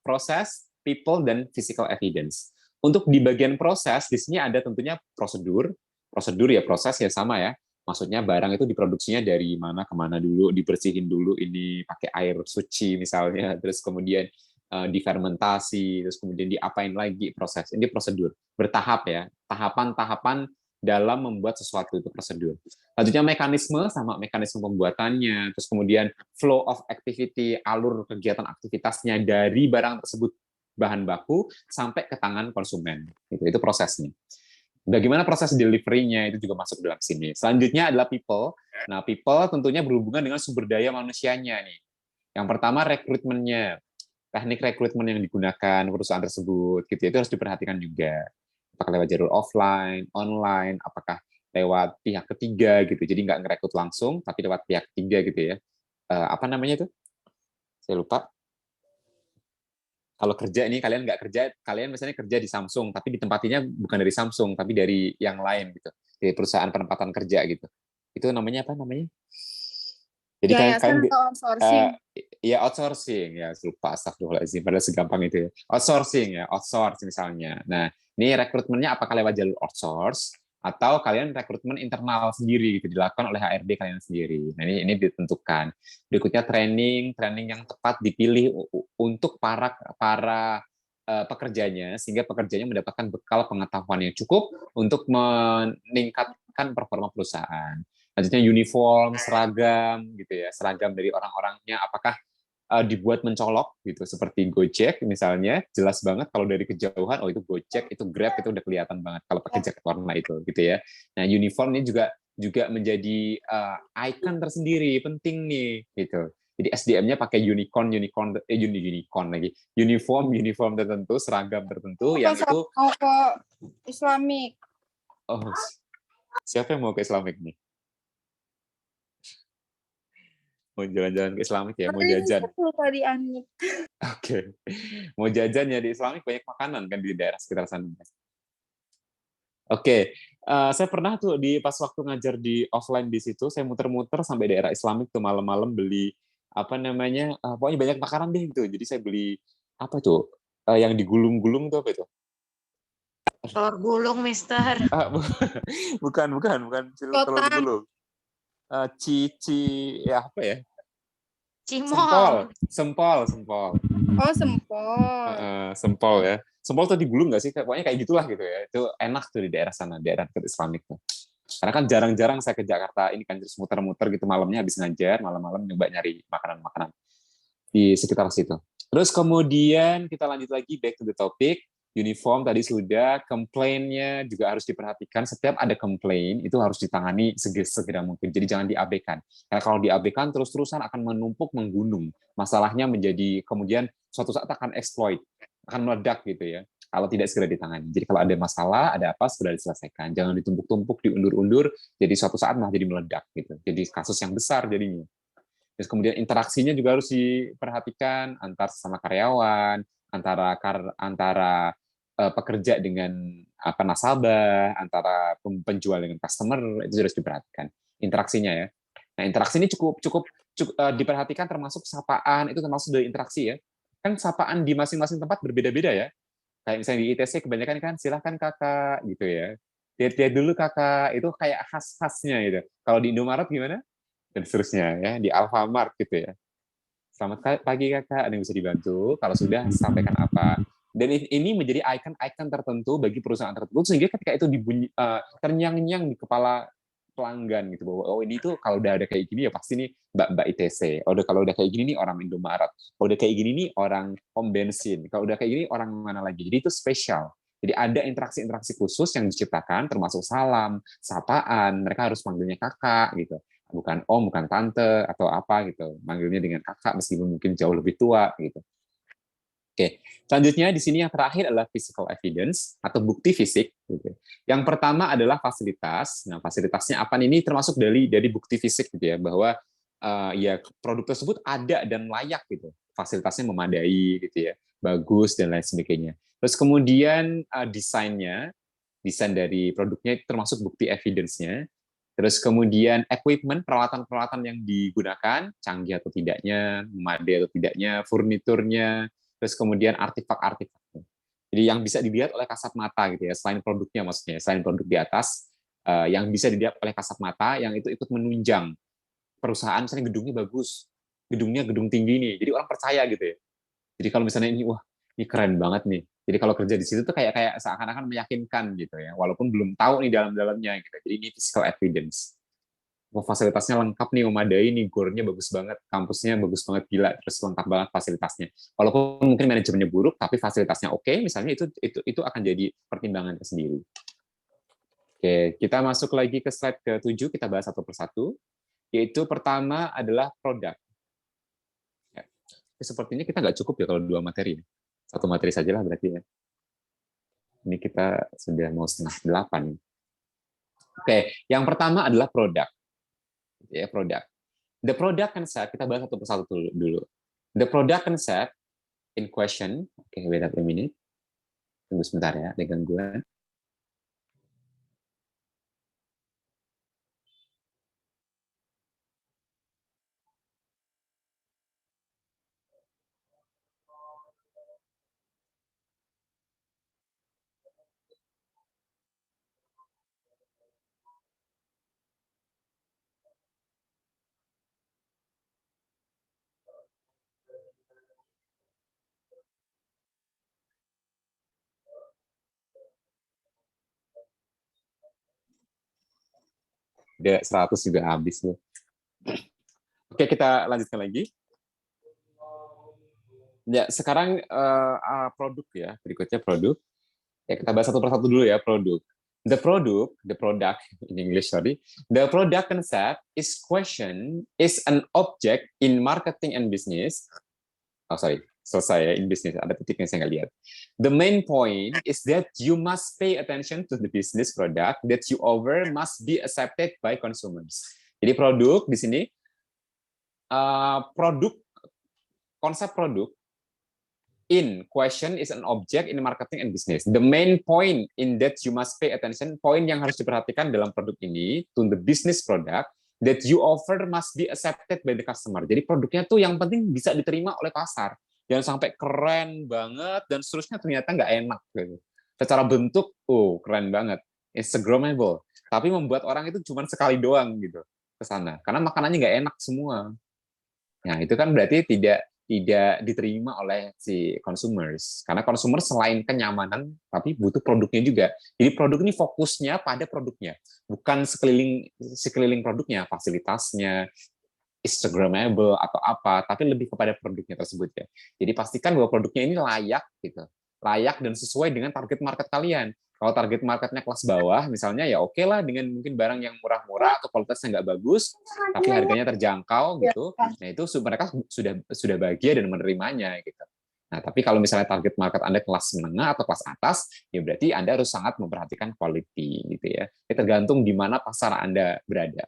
proses, people, dan physical evidence. Untuk di bagian proses, di sini ada tentunya prosedur. Prosedur ya proses ya sama ya. Maksudnya barang itu diproduksinya dari mana ke mana dulu, dibersihin dulu ini pakai air suci misalnya, terus kemudian difermentasi, terus kemudian diapain lagi proses. Ini prosedur bertahap ya, tahapan-tahapan dalam membuat sesuatu itu prosedur. Selanjutnya mekanisme sama mekanisme pembuatannya, terus kemudian flow of activity, alur kegiatan aktivitasnya dari barang tersebut bahan baku sampai ke tangan konsumen. Itu prosesnya. Bagaimana proses delivery-nya itu juga masuk dalam sini. Selanjutnya adalah people. Nah, people tentunya berhubungan dengan sumber daya manusianya nih. Yang pertama rekrutmennya, teknik rekrutmen yang digunakan perusahaan tersebut, gitu itu harus diperhatikan juga. Apakah lewat jalur offline, online, apakah lewat pihak ketiga gitu. Jadi nggak ngerekrut langsung, tapi lewat pihak ketiga gitu ya. Apa namanya itu? Saya lupa. Kalau kerja ini kalian nggak kerja, kalian misalnya kerja di Samsung, tapi ditempatinya bukan dari Samsung, tapi dari yang lain gitu, dari perusahaan penempatan kerja gitu. Itu namanya apa namanya? Jadi kalian Yayasan atau outsourcing? Ya outsourcing ya, lupa astagfirullahaladzim, padahal segampang itu ya. Outsourcing ya, outsource misalnya. Nah, ini rekrutmennya apakah lewat jalur outsource atau kalian rekrutmen internal sendiri gitu dilakukan oleh HRD kalian sendiri. Nah, ini ditentukan. Berikutnya training yang tepat dipilih untuk para pekerjanya sehingga pekerjanya mendapatkan bekal pengetahuan yang cukup untuk meningkatkan performa perusahaan. Selanjutnya uniform, seragam gitu ya, seragam dari orang-orangnya apakah dibuat mencolok gitu seperti Gojek misalnya, jelas banget kalau dari kejauhan oh itu Gojek, itu Grab, itu udah kelihatan banget kalau pakai jaket warna itu gitu ya. Nah, uniform ini juga menjadi icon tersendiri, penting nih gitu. Jadi SDM-nya pakai unicorn lagi. Uniform tertentu, seragam tertentu yang itu mau ke Islamik. oh siapa yang mau ke Islamik nih? Mau jalan-jalan ke Islamik ya, mau jajan. Tadi Anit. Oke. Mau jajan ya di Islamik banyak makanan kan di daerah sekitar sana. Oke. Saya pernah tuh pas waktu ngajar di offline di situ, saya muter-muter sampai daerah Islamik tuh malam-malam beli apa namanya? Pokoknya banyak makanan deh gitu. Jadi saya beli apa tuh? Yang digulung-gulung tuh apa itu? Telur gulung, Mister. Bukan telur gulung. Ya apa ya? Cimol. Sempol. Oh, sempol. Sempol ya. Sempol tuh digulung nggak sih? Pokoknya kayak gitulah gitu ya. Itu enak tuh di daerah sana, daerah dekat Islamik tuh. Karena kan jarang-jarang saya ke Jakarta, ini kan terus muter-muter gitu malamnya habis ngajar, malam-malam nyoba nyari makanan-makanan di sekitar situ. Terus kemudian kita lanjut lagi back to the topic. Uniform tadi sudah, komplainnya juga harus diperhatikan. Setiap ada komplain itu harus ditangani segera mungkin. Jadi jangan diabaikan. Karena kalau diabaikan terus-terusan akan menumpuk, menggunung. Masalahnya menjadi kemudian suatu saat akan exploit, akan meledak gitu ya. Kalau tidak segera ditangani. Jadi kalau ada masalah, ada apa, sudah diselesaikan. Jangan ditumpuk-tumpuk, diundur-undur. Jadi suatu saat malah jadi meledak gitu. Jadi kasus yang besar jadinya. Terus kemudian interaksinya juga harus diperhatikan antar sesama karyawan, antara pekerja dengan nasabah, antara penjual dengan customer, itu harus diperhatikan interaksinya ya. Nah, interaksi ini cukup diperhatikan, termasuk sapaan itu termasuk dari interaksi ya. Kan sapaan di masing-masing tempat berbeda-beda ya. Kayak misalnya di ITC kebanyakan kan silahkan kakak gitu ya. Lihat dulu kakak, itu kayak khas-khasnya gitu. Kalau di Indomaret gimana? Dan seterusnya ya, di Alfamart gitu ya. Selamat pagi kakak, ada yang bisa dibantu? Kalau sudah, sampaikan apa? Dan ini menjadi icon tertentu bagi perusahaan tertentu, sehingga ketika itu ternyang-nyang di kepala pelanggan gitu, bahwa oh ini tuh kalau udah ada kayak gini ya pasti nih mbak ITC. Kalau udah kayak gini nih orang Indomaret. Kalau udah kayak gini nih orang pom bensin. Kalau udah kayak gini orang mana lagi. Jadi itu spesial. Jadi ada interaksi-interaksi khusus yang diciptakan, termasuk salam, sapaan. Mereka harus manggilnya kakak gitu, bukan om, bukan tante atau apa gitu. Manggilnya dengan kakak meskipun mungkin jauh lebih tua gitu. Oke, selanjutnya di sini yang terakhir adalah physical evidence atau bukti fisik. Gitu. Yang pertama adalah fasilitas. Nah, fasilitasnya apa nih? Ini termasuk dari bukti fisik gitu ya, bahwa ya produk tersebut ada dan layak gitu, fasilitasnya memadai gitu ya, bagus dan lain sebagainya. Terus kemudian desain dari produknya itu termasuk bukti evidence-nya. Terus kemudian equipment, peralatan-peralatan yang digunakan, canggih atau tidaknya, memadai atau tidaknya, furniturnya, terus kemudian artefak-artefaknya. Jadi yang bisa dilihat oleh kasat mata gitu ya, selain produknya maksudnya, selain produk di atas, yang bisa dilihat oleh kasat mata, yang itu ikut menunjang perusahaan, misalnya gedungnya bagus, gedungnya gedung tinggi nih, jadi orang percaya gitu ya. Jadi kalau misalnya ini, wah ini keren banget nih. Jadi kalau kerja di situ tuh kayak seakan-akan meyakinkan gitu ya, walaupun belum tahu nih dalam-dalamnya gitu. Jadi ini physical evidence. Wah, fasilitasnya lengkap nih, memadai nih, gornya bagus banget, kampusnya bagus banget, gila, terus lengkap banget fasilitasnya. Walaupun mungkin manajemennya buruk, tapi fasilitasnya oke, misalnya itu akan jadi pertimbangan tersendiri. Oke, kita masuk lagi ke slide ke-7, kita bahas satu persatu. Yaitu pertama adalah produk. Ya. Sepertinya kita nggak cukup ya kalau 2 materi. 1 materi sajalah berarti ya. Ini kita sudah mau 7:30. Oke, yang pertama adalah produk. Ya, produk. The product concept, kita bahas satu persatu dulu. The product concept in question, oke, wait a minute. Tunggu sebentar ya, ada gangguan. Udah 100 juga habis loh. Oke, kita lanjutkan lagi. Ya, sekarang produk ya. Berikutnya produk. Ya, kita bahas satu persatu dulu ya, produk. The product in English, sorry. The product concept is an object in marketing and business. Oh, sorry. Selesai ya, in business. Ada titiknya saya nggak lihat. The main point is that you must pay attention to the business product that you offer must be accepted by consumers. Jadi produk di sini, konsep produk in question is an object in marketing and business. The main point in that you must pay attention, poin yang harus diperhatikan dalam produk ini, to the business product that you offer must be accepted by the customer. Jadi produknya tuh yang penting bisa diterima oleh pasar. Jangan sampai keren banget dan seterusnya ternyata nggak enak gitu. Secara bentuk, keren banget, Instagramable, tapi membuat orang itu cuma sekali doang gitu ke sana, karena makanannya nggak enak semua. Nah, itu kan berarti tidak diterima oleh si consumers. Karena consumer selain kenyamanan, tapi butuh produknya juga. Jadi produk ini fokusnya pada produknya, bukan sekeliling produknya, fasilitasnya, Instagramable atau apa, tapi lebih kepada produknya tersebut ya. Jadi pastikan bahwa produknya ini layak gitu, layak dan sesuai dengan target market kalian. Kalau target marketnya kelas bawah, misalnya ya oke lah dengan mungkin barang yang murah-murah atau kualitasnya nggak bagus, tapi harganya terjangkau gitu. Nah itu mereka sudah bahagia dan menerimanya gitu. Nah tapi kalau misalnya target market Anda kelas menengah atau kelas atas, ya berarti Anda harus sangat memperhatikan quality gitu ya. Tergantung di mana pasar Anda berada.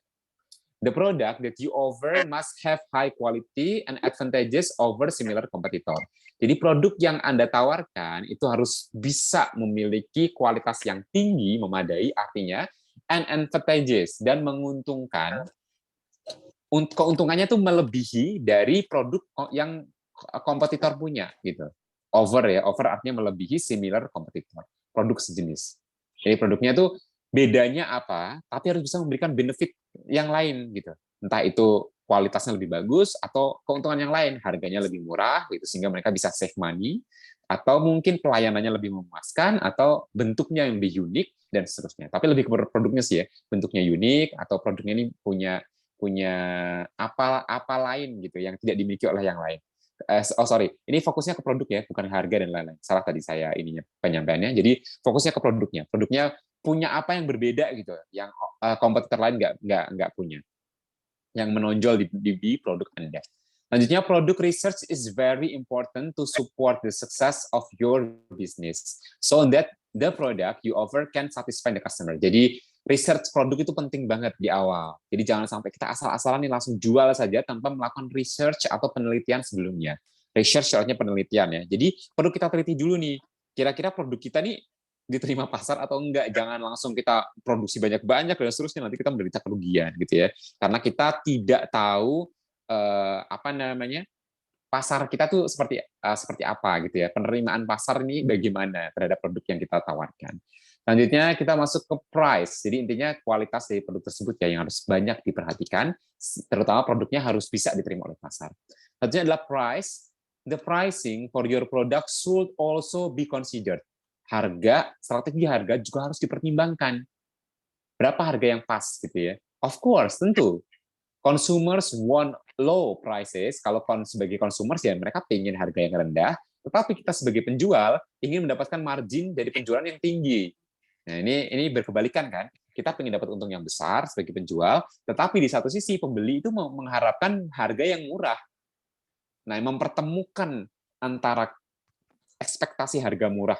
The product that you offer must have high quality and advantages over similar competitor. Jadi produk yang Anda tawarkan itu harus bisa memiliki kualitas yang tinggi, memadai, artinya and advantages, dan menguntungkan. Keuntungannya itu melebihi dari produk yang kompetitor punya gitu. Over artinya melebihi similar competitor, produk sejenis. Jadi produknya itu bedanya apa, tapi harus bisa memberikan benefit yang lain gitu. Entah itu kualitasnya lebih bagus atau keuntungan yang lain, harganya lebih murah gitu sehingga mereka bisa save money, atau mungkin pelayanannya lebih memuaskan, atau bentuknya yang lebih unik dan seterusnya. Tapi lebih ke produknya sih ya, bentuknya unik atau produknya ini punya apa lain gitu yang tidak dimiliki oleh yang lain. Ini fokusnya ke produk ya, bukan harga dan lain-lain. Salah tadi saya ininya penyampaiannya. Jadi fokusnya ke produknya. Produknya punya apa yang berbeda gitu, yang kompetitor lain nggak punya, yang menonjol di produk Anda. Lanjutnya, product research is very important to support the success of your business, so that the product you offer can satisfy the customer. Jadi, research produk itu penting banget di awal. Jadi, jangan sampai kita asal-asalan nih langsung jual saja tanpa melakukan research atau penelitian sebelumnya. Research artinya penelitian ya. Jadi, perlu kita teliti dulu nih, kira-kira produk kita nih diterima pasar atau enggak. Jangan langsung kita produksi banyak-banyak dan seterusnya, nanti kita menderita kerugian gitu ya. Karena kita tidak tahu pasar kita tuh seperti apa gitu ya, penerimaan pasar ini bagaimana terhadap produk yang kita tawarkan. Selanjutnya kita masuk ke price. Jadi intinya kualitas dari produk tersebut ya yang harus banyak diperhatikan, terutama produknya harus bisa diterima oleh pasar. Selanjutnya adalah price. The pricing for your product should also be considered. Strategi harga juga harus dipertimbangkan. Berapa harga yang pas gitu ya? Of course, tentu. Consumers want low prices. Kalau sebagai consumers ya mereka ingin harga yang rendah, tetapi kita sebagai penjual ingin mendapatkan margin dari penjualan yang tinggi. Nah, ini berkebalikan kan? Kita ingin dapat untung yang besar sebagai penjual, tetapi di satu sisi pembeli itu mengharapkan harga yang murah. Nah, mempertemukan antara ekspektasi harga murah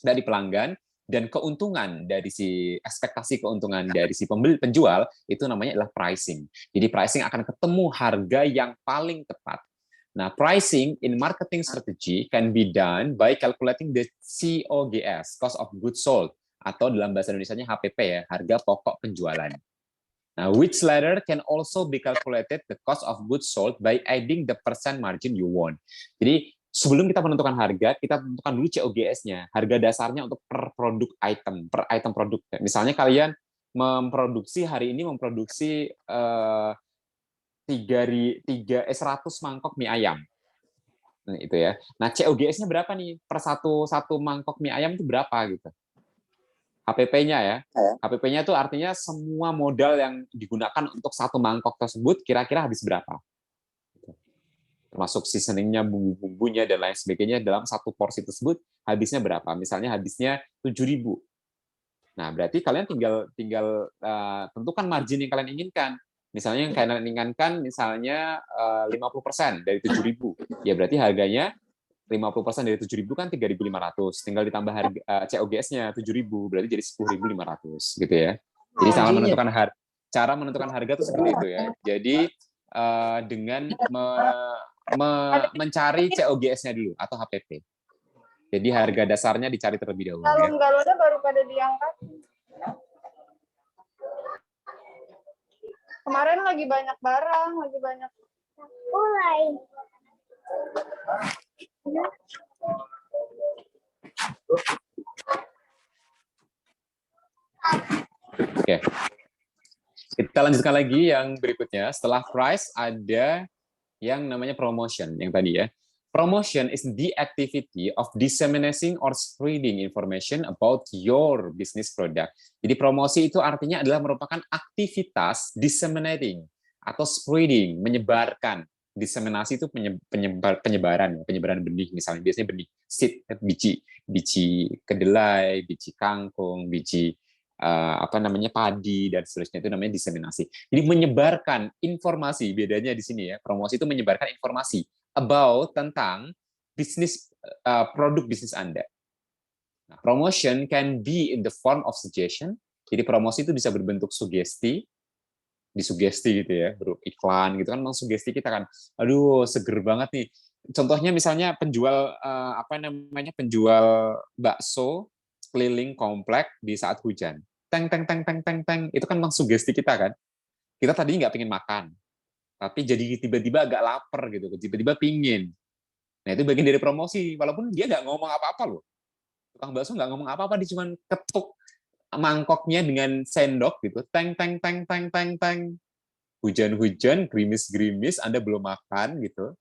dari pelanggan dan keuntungan dari ekspektasi keuntungan dari si penjual itu namanya adalah pricing. Jadi pricing akan ketemu harga yang paling tepat. Nah, pricing in marketing strategy can be done by calculating the COGS, cost of goods sold, atau dalam bahasa Indonesianya HPP ya, harga pokok penjualan. Nah, which latter can also be calculated the cost of goods sold by adding the percent margin you want. Jadi sebelum kita menentukan harga, kita tentukan dulu COGS-nya, harga dasarnya untuk per item produk. Misalnya kalian hari ini memproduksi 100 mangkok mie ayam. Nah, itu ya. Nah, COGS-nya berapa nih? Per satu mangkok mie ayam itu berapa gitu. HPP-nya ya. HPP-nya itu artinya semua modal yang digunakan untuk satu mangkok tersebut kira-kira habis berapa. Termasuk seasoningnya, bumbu-bumbunya, dan lain sebagainya dalam satu porsi tersebut habisnya berapa? Misalnya habisnya 7.000. Nah, berarti kalian tinggal tentukan margin yang kalian inginkan. Misalnya yang kalian inginkan misalnya 50% dari 7.000. Ya berarti harganya 50% dari 7.000 kan 3.500. Tinggal ditambah harga COGS-nya 7.000, berarti jadi 10.500 gitu ya. Jadi cara menentukan harga itu seperti itu ya. Jadi dengan mencari COGS-nya dulu atau HPP. Jadi harga dasarnya dicari terlebih dahulu. Galon-galonnya baru pada diangkat. Kemarin lagi banyak barang, lagi banyak. Mulai. Oke. Kita lanjutkan lagi yang berikutnya. Setelah price ada yang namanya promotion yang tadi ya. Promotion is the activity of disseminating or spreading information about your business product. Jadi promosi itu artinya adalah merupakan aktivitas disseminating atau spreading, menyebarkan. Disseminasi itu penyebaran benih, misalnya biasanya benih seed, biji kedelai, biji kangkung, biji padi dan seterusnya, itu namanya diseminasi. Jadi menyebarkan informasi, bedanya di sini ya. Promosi itu menyebarkan informasi about tentang produk bisnis Anda. Nah, promotion can be in the form of suggestion. Jadi promosi itu bisa berbentuk sugesti, disugesti gitu ya, berupa iklan gitu kan, mengsugesti kita kan, aduh seger banget nih. Contohnya misalnya penjual penjual bakso keliling komplek di saat hujan, teng, itu kan mengsugesti kita kan. Kita tadi nggak pengen makan, tapi jadi tiba-tiba agak lapar gitu, tiba-tiba pingin. Nah itu bagian dari promosi, walaupun dia nggak ngomong apa-apa loh. Tukang bakso nggak ngomong apa-apa, dia cuma ketuk mangkoknya dengan sendok gitu, teng. Hujan-hujan, gerimis-gerimis, Anda belum makan gitu.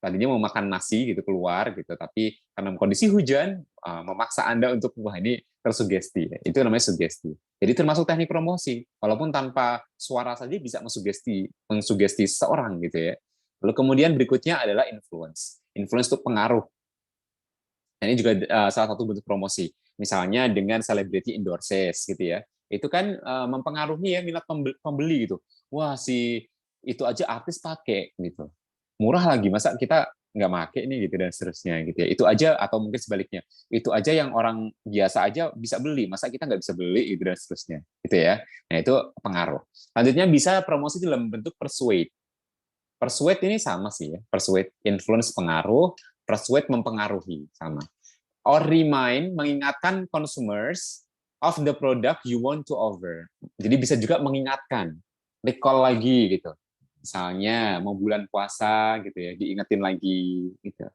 Tadinya mau makan nasi gitu keluar gitu, tapi karena kondisi hujan memaksa Anda untuk wah ini tersugesti. Itu namanya sugesti. Jadi termasuk teknik promosi, walaupun tanpa suara saja bisa mengsugesti seseorang gitu ya. Lalu kemudian berikutnya adalah influence. Influence itu pengaruh. Nah, ini juga salah satu bentuk promosi. Misalnya dengan celebrity endorses gitu ya. Itu kan mempengaruhi ya minat pembeli gitu. Wah, itu aja artis pakai gitu. murah lagi, masa kita nggak make nih gitu dan seterusnya gitu ya. Itu aja, atau mungkin sebaliknya, itu aja yang orang biasa aja bisa beli, masa kita nggak bisa beli gitu dan seterusnya gitu ya. Nah itu pengaruh. Selanjutnya bisa promosi dalam bentuk persuade. Persuade ini sama sih ya, persuade influence pengaruh, persuade mempengaruhi sama. Or remind, mengingatkan consumers of the product you want to offer. Jadi bisa juga mengingatkan, recall lagi gitu. Misalnya mau bulan puasa gitu ya, diingetin lagi gitu.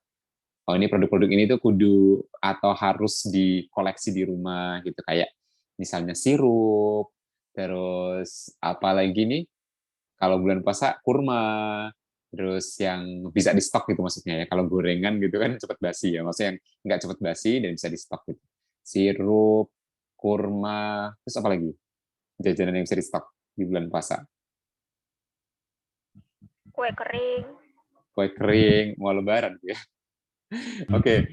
Oh ini produk-produk ini tuh kudu atau harus dikoleksi di rumah gitu, kayak misalnya sirup, terus apa lagi nih? Kalau bulan puasa kurma, terus yang bisa di stok gitu maksudnya ya. Kalau gorengan gitu kan cepat basi ya, maksudnya yang nggak cepat basi dan bisa di stok gitu. Sirup, kurma, terus apa lagi? Jajanan yang bisa di stok di bulan puasa. Kue kering. Kue kering, mau lebaran gitu ya. Oke.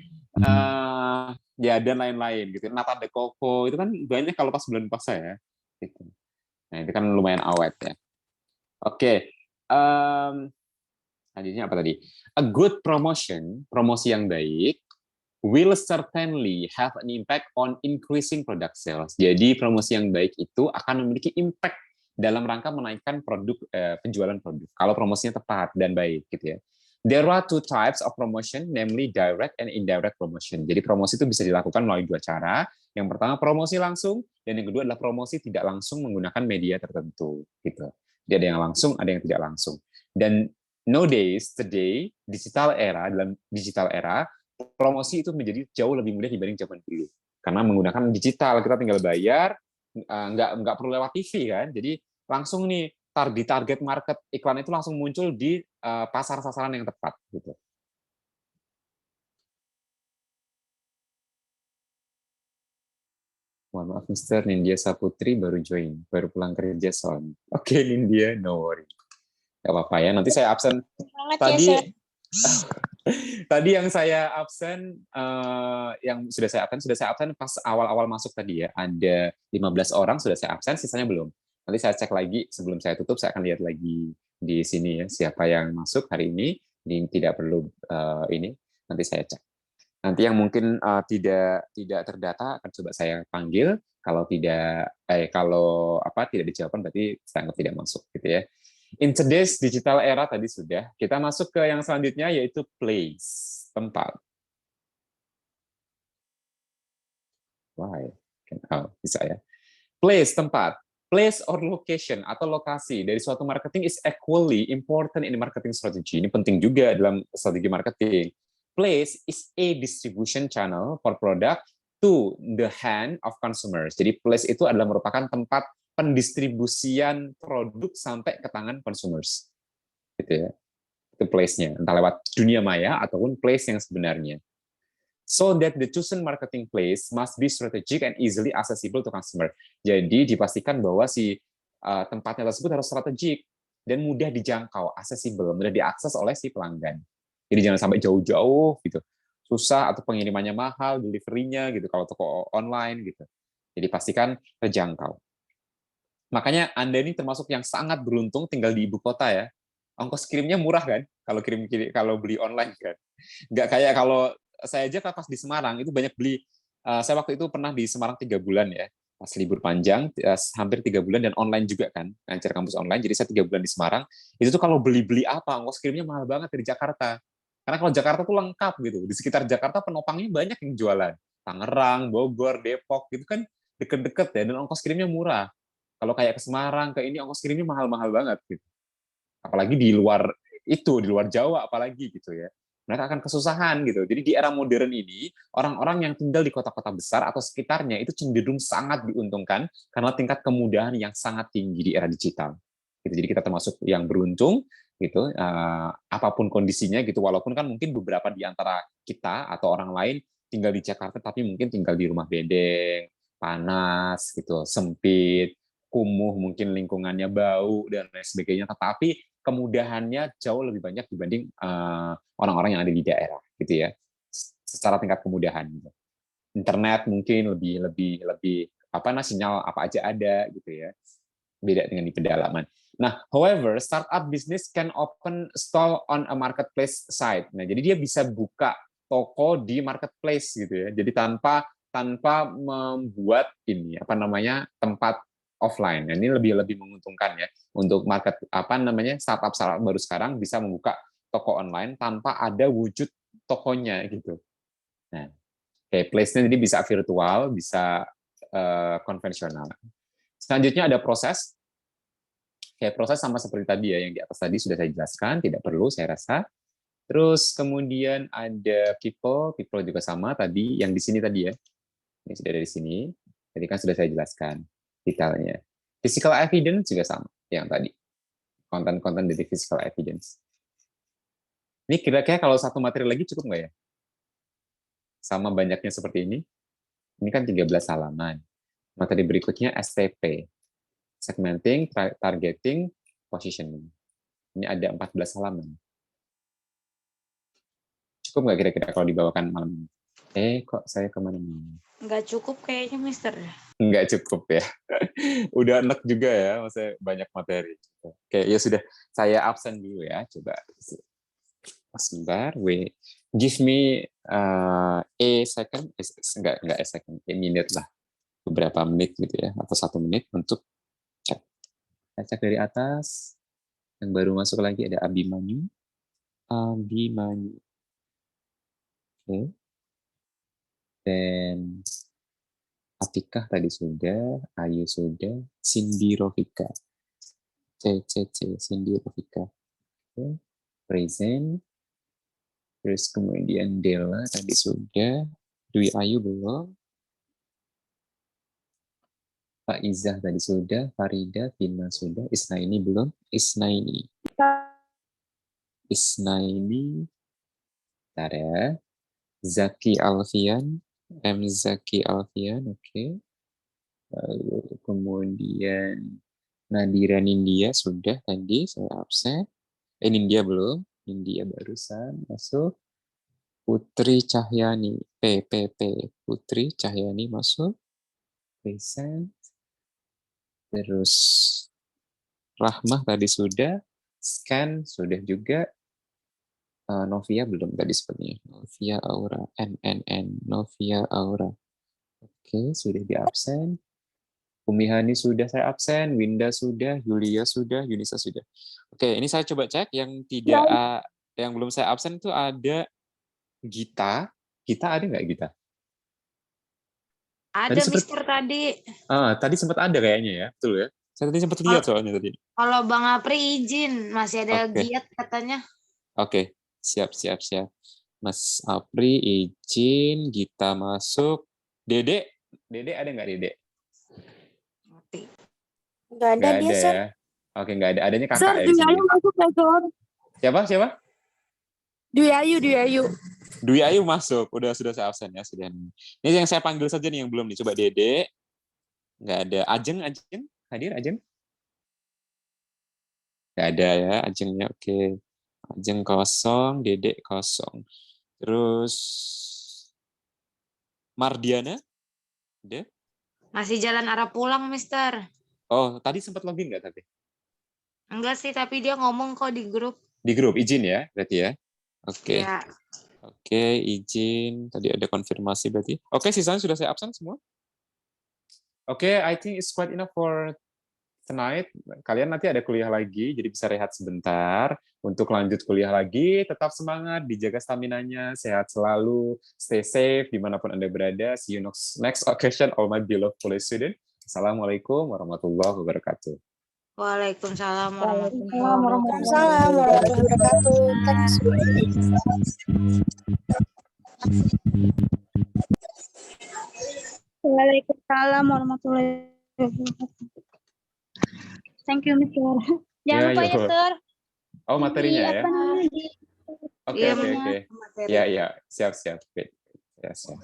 Ya dan lain-lain gitu. Nata de coco itu kan banyak kalau pas bulan puasa ya. Gitu. Nah, itu kan lumayan awet ya. Oke. Selanjutnya apa tadi? A good promotion, promosi yang baik, will certainly have an impact on increasing product sales. Jadi promosi yang baik itu akan memiliki impact dalam rangka menaikkan penjualan produk. Kalau promosinya tepat dan baik gitu ya. There are two types of promotion, namely direct and indirect promotion. Jadi promosi itu bisa dilakukan melalui dua cara. Yang pertama promosi langsung, dan yang kedua adalah promosi tidak langsung menggunakan media tertentu. Gitu. Jadi ada yang langsung, ada yang tidak langsung. Dan nowadays, today, dalam digital era, promosi itu menjadi jauh lebih mudah dibanding zaman dulu. Karena menggunakan digital, kita tinggal bayar, nggak perlu lewat TV kan. Jadi langsung nih di target market iklan itu langsung muncul di pasar sasaran yang tepat gitu. Mohon maaf Mr. Nindya Saputri baru join, baru pulang kerja soalnya. Oke Nindya, no worry. Gak apa-apa ya, nanti saya absen. Tadi yang saya absen, yang sudah saya absen pas awal-awal masuk tadi ya, ada 15 orang sudah saya absen, sisanya belum. Nanti saya cek lagi sebelum saya tutup, saya akan lihat lagi di sini ya siapa yang masuk hari ini. Tidak perlu ini, nanti saya cek. Nanti yang mungkin tidak terdata akan coba saya panggil. Kalau tidak dijawabkan berarti saya anggap tidak masuk gitu ya. In today's digital era tadi sudah, kita masuk ke yang selanjutnya yaitu place, tempat. Why? Bisa ya. Place, tempat. Place or location atau lokasi dari suatu marketing is equally important in marketing strategy. Ini penting juga dalam strategi marketing. Place is a distribution channel for product to the hand of consumers. Jadi place itu adalah merupakan tempat pendistribusian produk sampai ke tangan consumers. Gitu ya. Itu place-nya, entah lewat dunia maya ataupun place yang sebenarnya. So that the chosen marketing place must be strategic and easily accessible to customer. Jadi dipastikan bahwa si tempatnya tersebut harus strategik dan mudah dijangkau, accessible, mudah diakses oleh si pelanggan. Jadi jangan sampai jauh-jauh gitu. Susah atau pengirimannya mahal, delivery-nya gitu kalau toko online gitu. Jadi pastikan terjangkau. Makanya Anda ini termasuk yang sangat beruntung tinggal di ibu kota ya. Ongkos kirimnya murah kan? Kalau beli online kan. Nggak kayak kalau saya aja pas di Semarang itu banyak beli. Saya waktu itu pernah di Semarang 3 bulan ya. Pas libur panjang, hampir 3 bulan dan online juga kan. Ngajar kampus online, jadi saya 3 bulan di Semarang. Itu tuh kalau beli-beli apa, ongkos kirimnya mahal banget dari Jakarta. Karena kalau Jakarta tuh lengkap gitu. Di sekitar Jakarta penopangnya banyak yang jualan. Tangerang, Bogor, Depok gitu kan deket-deket ya. Dan ongkos kirimnya murah. Kalau kayak ke Semarang, ke ini ongkos kirimnya mahal-mahal banget gitu. Apalagi di luar Jawa apalagi gitu ya. Mereka akan kesusahan gitu. Jadi di era modern ini, orang-orang yang tinggal di kota-kota besar atau sekitarnya itu cenderung sangat diuntungkan karena tingkat kemudahan yang sangat tinggi di era digital. Gitu. Jadi kita termasuk yang beruntung gitu, apapun kondisinya gitu. Walaupun kan mungkin beberapa di antara kita atau orang lain tinggal di Jakarta tapi mungkin tinggal di rumah bedeng, panas gitu, sempit, kumuh, mungkin lingkungannya bau dan lain sebagainya, tetapi kemudahannya jauh lebih banyak dibanding orang-orang yang ada di daerah gitu ya, secara tingkat kemudahan gitu. Internet mungkin lebih sinyal apa aja ada gitu ya, beda dengan di pedalaman. Nah, however, startup business can open stall on a marketplace site. Nah, jadi dia bisa buka toko di marketplace gitu ya. Jadi tanpa membuat ini tempat offline. Nah, ini lebih menguntungkan ya untuk startup baru sekarang bisa membuka toko online tanpa ada wujud tokonya gitu. Nah, kayak place-nya jadi bisa virtual, bisa konvensional. Selanjutnya ada proses. Kayak proses sama seperti tadi ya, yang di atas tadi sudah saya jelaskan, tidak perlu saya rasa. Terus kemudian ada people juga sama tadi, yang di sini tadi ya. Ini sudah dari sini. Tadi kan sudah saya jelaskan detailnya. Physical evidence juga sama, yang tadi. Konten-konten dari physical evidence. Ini kira-kira kalau satu materi lagi cukup nggak ya? Sama banyaknya seperti ini. Ini kan 13 halaman. Materi berikutnya STP. Segmenting, targeting, positioning. Ini ada 14 halaman. Cukup nggak kira-kira kalau dibawakan malam ini? Kok saya kemana-mana? Nggak cukup kayaknya, Mister. Nggak cukup ya. Udah enak juga ya, maksudnya banyak materi. Oke, ya sudah. Saya absen dulu ya. Coba. Sebentar. Give me a second. Nggak a second. A minute lah. Beberapa menit gitu ya. Atau 1 menit untuk cek. Saya cek dari atas. Yang baru masuk lagi ada Abimanyu. Oke. Dan Atikah tadi sudah, Ayu sudah, Cindy Rofika. Cindy Rofika. Oke. Present. Terus kemudian Dela tadi sudah, Dwi Ayu belum. Pak Izah tadi sudah, Farida, Vina sudah, Isnaini belum, Isnaini. Bentar ya. Zaki Alfian, Zaki Alfian, oke. Lalu kemudian Nadira Nindya sudah tadi, saya absen. Nindya belum, Nindya barusan masuk. Putri Cahyani, Putri Cahyani masuk. Present. Terus Rahmah tadi sudah, Scan sudah juga. Novia belum tadi sepertinya. Novia Aura, Novia Aura. Oke, sudah di absen. Umihani sudah saya absen, Winda sudah, Yulia sudah, Yunisa sudah. Oke, ini saya coba cek yang yang belum saya absen itu ada Gita. Gita ada nggak Gita? Ada, Mister tadi. Tadi sempat ada kayaknya ya, betul ya? Saya tadi sempat lihat soalnya tadi. Kalau Bang Apri izin, masih ada giat katanya. Oke. Siap. Mas Apri izin, Gita masuk. Dede ada nggak Dede? Nggak ada dia, Sir. Ya. Oke, nggak ada. Adanya kakak Sir, ya. Dwi Ayu masuk ya, Sir? Siapa? Dwi Ayu. Dwi Ayu masuk. Sudah saya absen ya. Sudah. Ini yang saya panggil saja nih yang belum nih. Coba Dede. Nggak ada. Ajeng. Hadir Ajeng? Nggak ada ya Ajengnya. Oke. Ajeng kosong, Dedek kosong. Terus Mardiana? Udah? Masih jalan arah pulang, Mister. Oh, tadi sempat login nggak tapi? Enggak sih, tapi dia ngomong kok di grup. Di grup, izin ya berarti ya? Oke. Ya. Oke, izin. Tadi ada konfirmasi berarti. Oke, sisanya sudah saya absen semua? Oke, I think it's quite enough for tonight. Kalian nanti ada kuliah lagi, jadi bisa rehat sebentar. Untuk lanjut kuliah lagi, tetap semangat, dijaga staminanya, sehat selalu, stay safe dimanapun Anda berada. See you next occasion, all my beloved college student. Assalamualaikum warahmatullahi wabarakatuh. Waalaikumsalam warahmatullahi Waalaikumsalam warahmatullahi wabarakatuh. Thanks. Waalaikumsalam warahmatullahi wabarakatuh. Thank you, Mister. Jangan lupa ya, Sir. Oh, materinya ya? Oke. Ya, siap. Ya, siap.